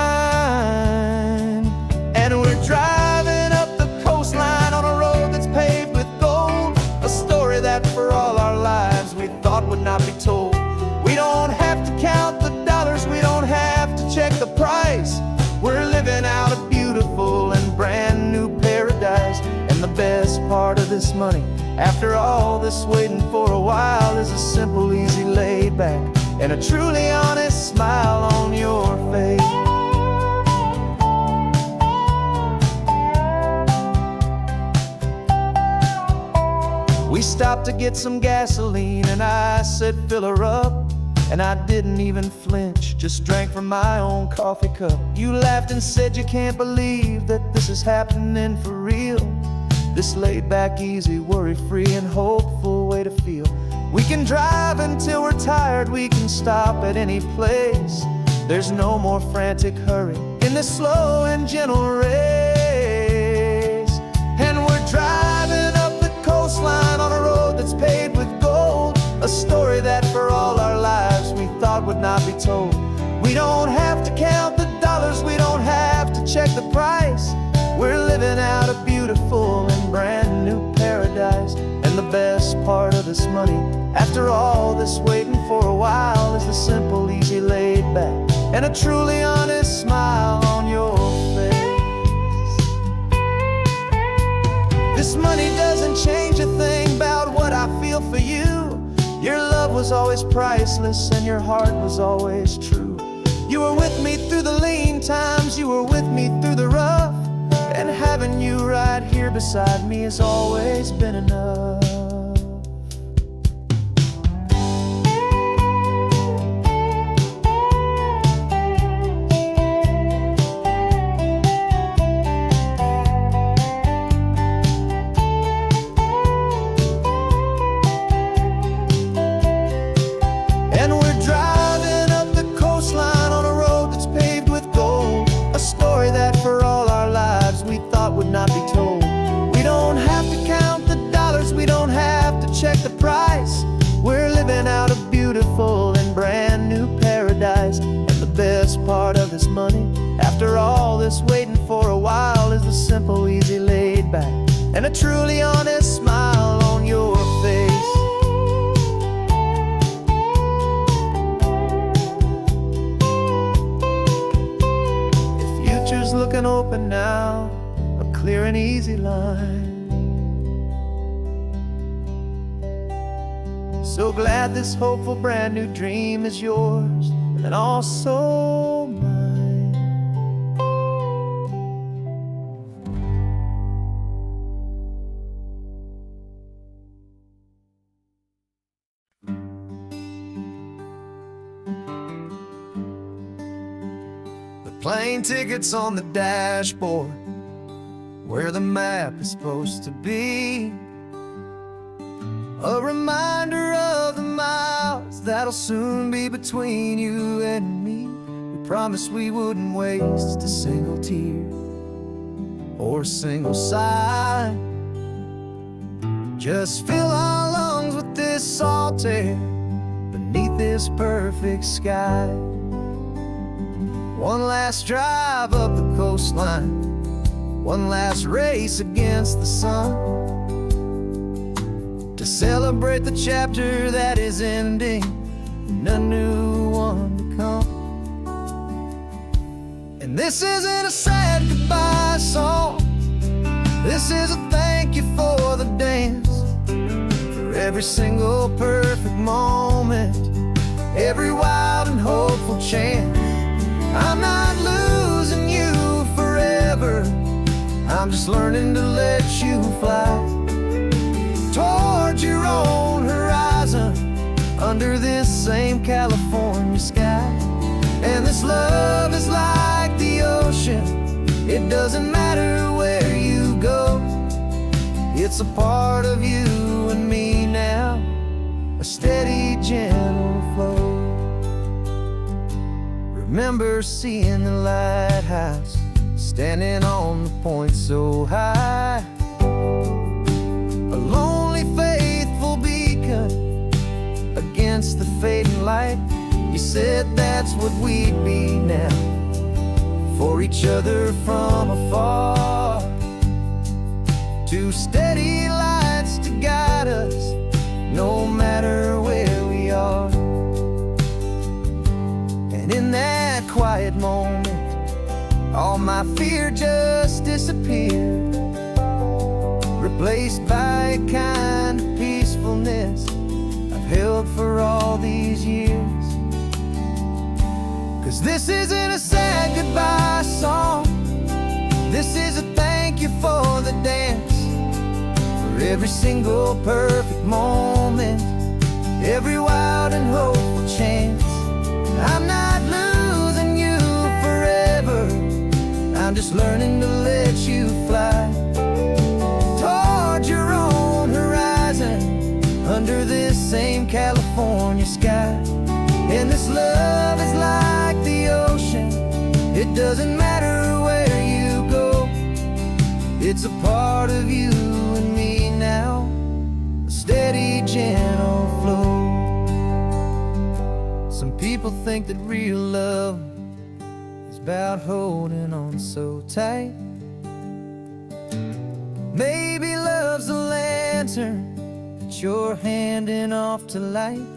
And we're driving up the coastline on a road that's paved with gold, a story that for all our lives we thought would not be told. We don't have to count the dollars, we don't have to check the price. We're living out a beautiful and brand new paradise. And the best part of this money, after all this waiting for a while, is a simple, easy, laid back, and a truly honest smile on your face. We stopped to get some gasoline, and I said, fill her up. And I didn't even flinch, just drank from my own coffee cup. You laughed and said you can't believe that this is happening for real. This laid back, easy, worry-free and hopeful way to feel. We can drive until we're tired, we can stop at any place. There's no more frantic hurry in this slow and gentle race. And we're driving up the coastline on a road that's paved with gold, a story that for all our lives we thought would not be told. We don't have to count the dollars, we don't have to check the price. We're living out a beautiful and brand new paradise. And the best part of this money, after all this waiting for a while, is the simple, easy, laid back, and a truly honest smile on your face. This money doesn't change a thing about what I feel for you. Your love was always priceless and your heart was always true. You were with me through the lean times, you were with me through the rough, and having you right here beside me has always been enough. Not be told. We don't have to count the dollars, we don't have to check the price. We're living out a beautiful and brand new paradise. And the best part of this money, after all this waiting for a while, is the simple, easy, laid back, and a truly honest smile on your face. The future's looking open now, clear and easy line. So glad this hopeful brand new dream is yours, and also mine. The plane tickets on the dashboard, where the map is supposed to be, a reminder of the miles that'll soon be between you and me. We promised we wouldn't waste a single tear or a single sigh. Just fill our lungs with this salt air beneath this perfect sky. One last drive up the coastline, one last race against the sun, to celebrate the chapter that is ending and a new one to come. And this isn't a sad goodbye song, this is a thank you for the dance, for every single perfect moment, every wild and hopeful chance. I'm not losing you forever, I'm just learning to let you fly towards your own horizon, under this same California sky. And this love is like the ocean, it doesn't matter where you go, it's a part of you and me now, a steady, gentle flow. Remember seeing the lighthouse, standing on the point so high, a lonely face against the fading light. You said that's what we'd be now, for each other from afar. Two steady lights to guide us, no matter where we are. And in that quiet moment, all my fear just disappeared, replaced by a kind of peacefulness I've held for all these years. 'Cause this isn't a sad goodbye song, this is a thank you for the dance, for every single perfect moment, every wild and hopeful chance. I'm not losing you forever, I'm just learning to let you fly toward your own horizon, under this same California sky. And this love is like the ocean, it doesn't matter where you go, it's a part of you and me now, a steady, gentle flow. Some people think that real love is about holding on so tight. Maybe love's a lantern that you're handing off to light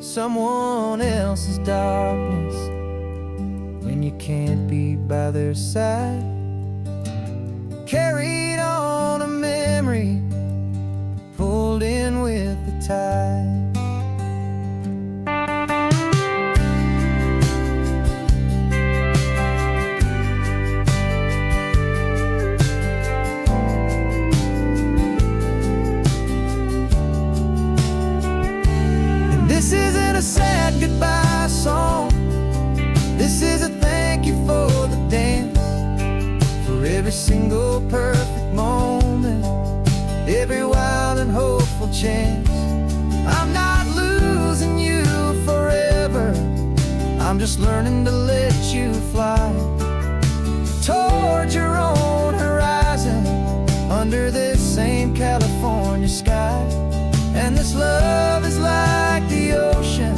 someone else's darkness when you can't be by their side. Carried on a memory, pulled in with the tide. This isn't a sad goodbye song, this is a thank you for the dance, for every single perfect moment, every wild and hopeful chance. I'm not losing you forever, I'm just learning to let you fly toward your own horizon, under this same California sky. And this love is like the ocean,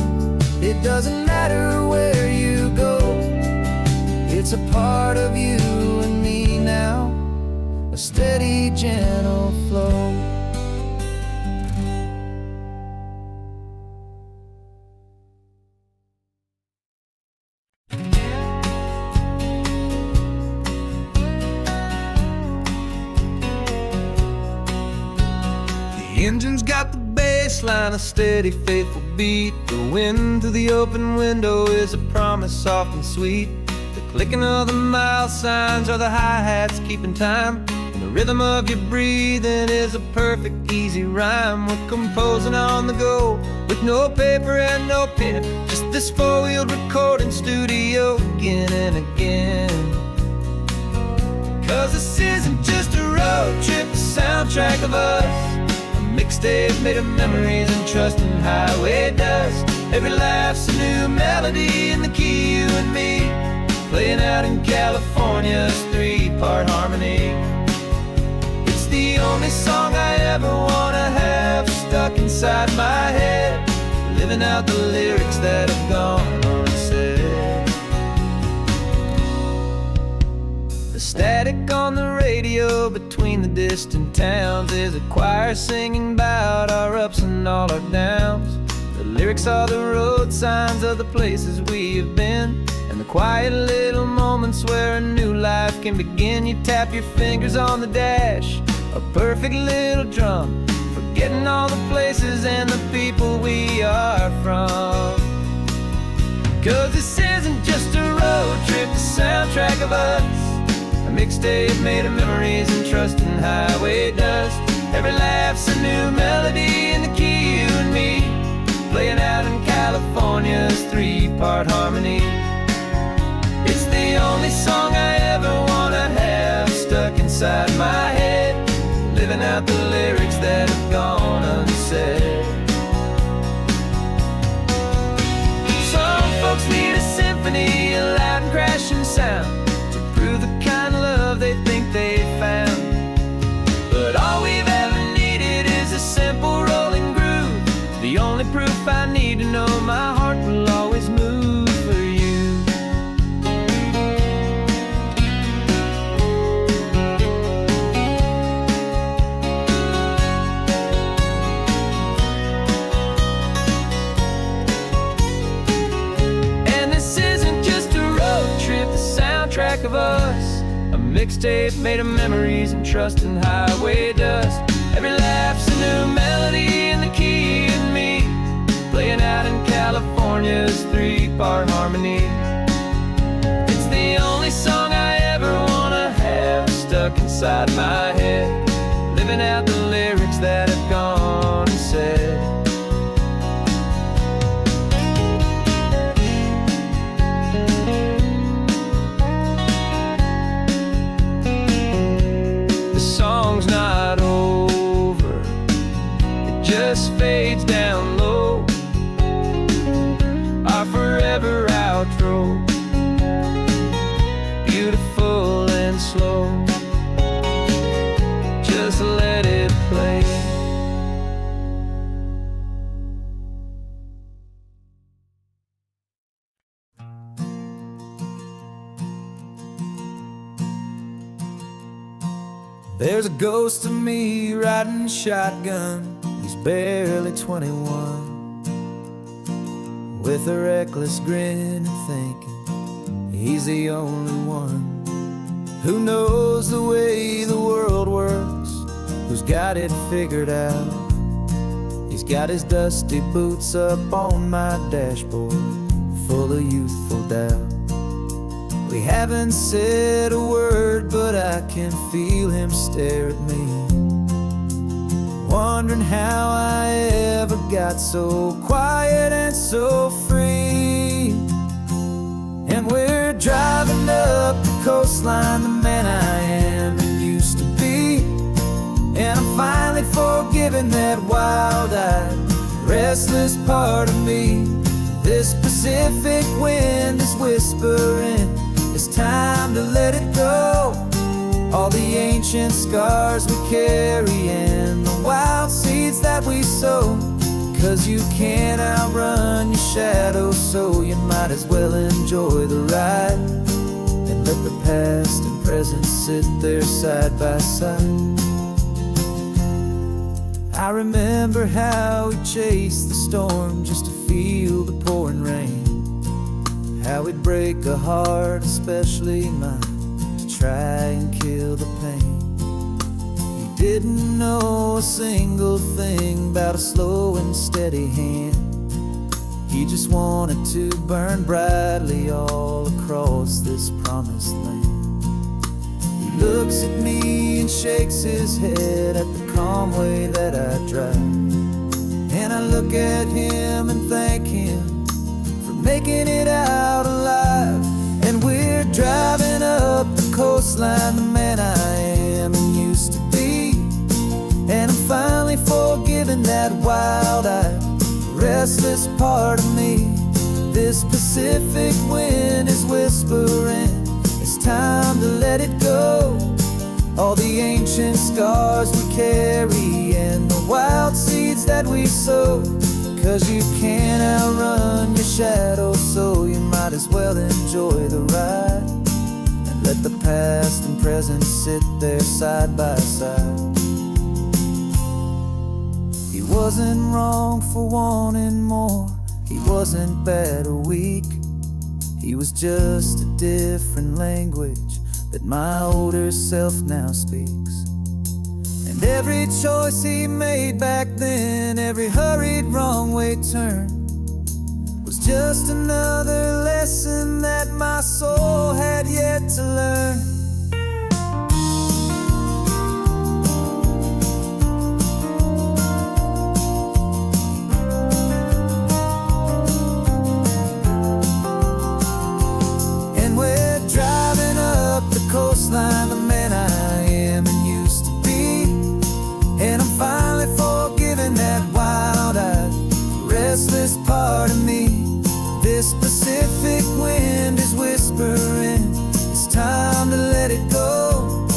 it doesn't matter where you go, it's a part of you and me now, a steady, gentle flow. The engine's got the baseline, a steady, faithful beat. The wind through the open window is a promise soft and sweet. The clicking of the mile signs are the hi-hats keeping time, and the rhythm of your breathing is a perfect, easy rhyme. We're composing on the go, with no paper and no pen, just this four-wheeled recording studio again and again. 'Cause this isn't just a road trip, the soundtrack of us, mixtape made of memories and trust in highway dust. Every laugh's a new melody in the key, you and me, playing out in California's three-part harmony. It's the only song I ever wanna have stuck inside my head, living out the lyrics that have gone unsaid. The static on the radio between the distant towns is a choir singing about our ups and all our downs. The lyrics are the road signs of the places we have been, and the quiet little moments where a new life can begin. You tap your fingers on the dash, a perfect little drum, forgetting all the places and the people we are from. 'Cause this isn't just a road trip, the soundtrack of us, a mixtape made of memories and trust in highway dust. Every laugh's a new melody in the key, you and me, playing out in California's three-part harmony. It's the only song I ever wanna have stuck inside my head, living out the lyrics that have gone unsaid. Some folks need a symphony, a loud and crashing sound, to prove the kind of love they think they found. But all we've ever needed is a simple rolling groove, the only only proof I need to know. My heart will always move for you. And this isn't just a road trip, the soundtrack of us. A mixtape made of memories and trust and highway dust. Every laugh's a new melody in the key and me, playing out in California's three-part harmony. It's the only song I ever wanna have stuck inside my head, living out the lyrics that have gone and said. The song's not over, it just fades down low. Our forever outro, beautiful and slow. Just let it play. There's a ghost of me riding shotgun. He's barely 21, with a reckless grin and thinking he's the only one who knows the way the world works, who's got it figured out. He's got his dusty boots up on my dashboard, full of youthful doubt. We haven't said a word, but I can feel him stare at me, wondering how I ever got so quiet and so free. And we're driving up the coastline, the man I am and used to be. And I'm finally forgiving that wild-eyed, restless part of me. This Pacific wind is whispering, it's time to let it go. All the ancient scars we carry and the wild seeds that we sow. 'Cause you can't outrun your shadow, so you might as well enjoy the ride and let the past and present sit there side by side. I remember how we chased the storm just to feel the pouring rain, how we'd break a heart, especially mine, to try and kill the pain. He didn't know a single thing about a slow and steady hand. He just wanted to burn brightly all across this promised land. He looks at me and shakes his head at the calm way that I drive, and I look at him and thank him for making it out alive. And we're driving up the coastline, the man I am and used to be. And I'm finally forgiving that wild-eyed, restless part of me. This Pacific wind is whispering, it's time to let it go. All the ancient scars we carry and the wild seeds that we sow. 'Cause you can't outrun your shadow, so you might as well enjoy the ride and let the past and present sit there side by side. He wasn't wrong for wanting more, he wasn't bad or weak. He was just a different language that my older self now speaks. And every choice he made back then, every hurried wrong way turn, was just another lesson that my soul had yet to learn. And we're driving up the coastline, the man I am and used to be. And I'm finally forgiving that wild-eyed, restless part of me. This Pacific wind is whispering, it's time to let it go.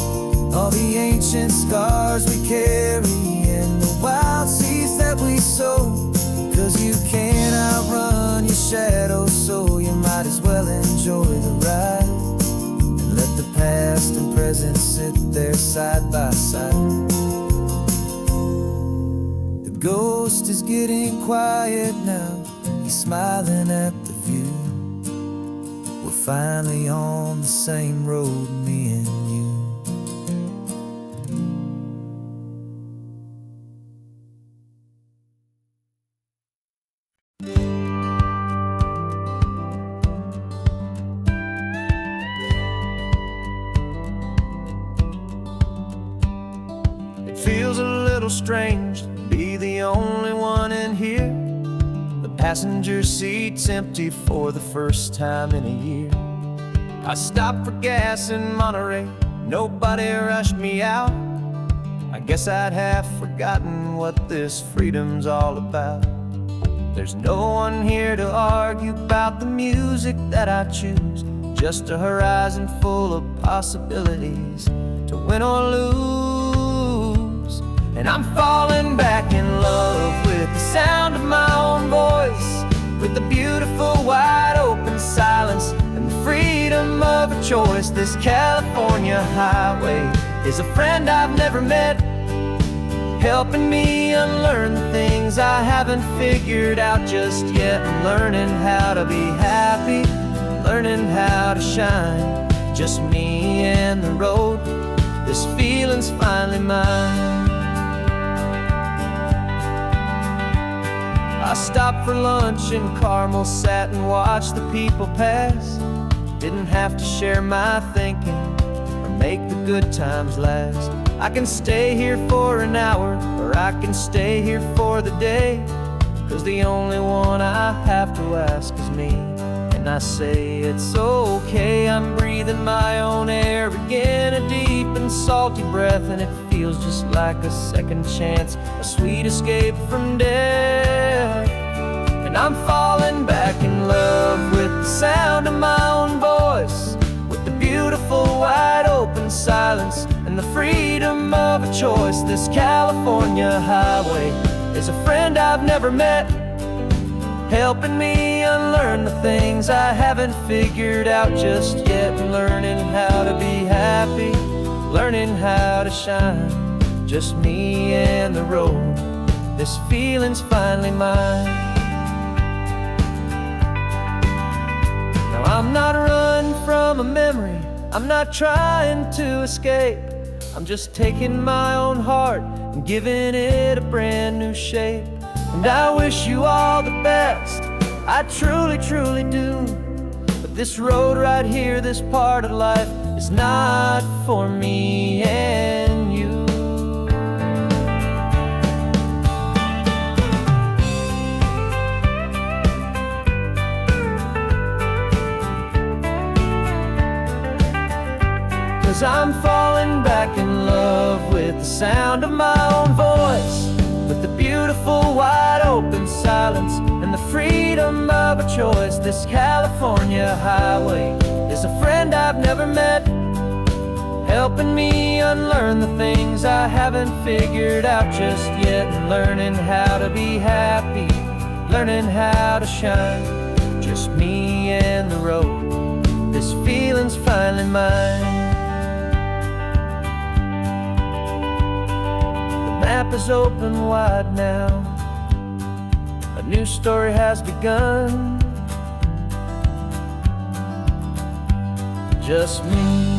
All the ancient scars we carry and the wild seeds that we sow. 'Cause you as well enjoy the ride and let the past and present sit there side by side. The ghost is getting quiet now, he's smiling at the view. We're finally on the same road, me and you. It feels a little strange to be the only one in here. The passenger seat's empty for the first time in a year. I stopped for gas in Monterey, nobody rushed me out. I guess I'd half forgotten what this freedom's all about. There's no one here to argue about the music that I choose, just a horizon full of possibilities to win or lose. And I'm falling back in love with the sound of my own voice, with the beautiful wide open silence and the freedom of a choice. This California highway is a friend I've never met, helping me unlearn the things I haven't figured out just yet. I'm learning how to be happy, learning how to shine, just me and the road. This feeling's finally mine. I stopped for lunch in Carmel, sat and watched the people pass. Didn't have to share my thinking or make the good times last. I can stay here for an hour, or I can stay here for the day, 'cause the only one I have to ask is me. And I say it's okay, I'm breathing my own air again, a deep and salty breath, and it feels just like a second chance, a sweet escape from death. And I'm falling back in love with the sound of my own voice, with the beautiful wide open silence and the freedom of a choice. This California highway is a friend I've never met, helping me unlearn the things I haven't figured out just yet. Learning how to be happy, learning how to shine, just me and the road. This feeling's finally mine. Now I'm not running from a memory, I'm not trying to escape. I'm just taking my own heart and giving it a brand new shape. And I wish you all the best, I truly, truly do. But this road right here, this part of life, is not for me and you. 'Cause I'm falling back in love with the sound of my own voice, with the beautiful wide open silence and the freedom of a choice. This California highway is a friend I've never met, helping me unlearn the things I haven't figured out just yet. And learning how to be happy, learning how to shine, just me and the road. This feeling's finally mine. The map is open wide now, a new story has begun, just me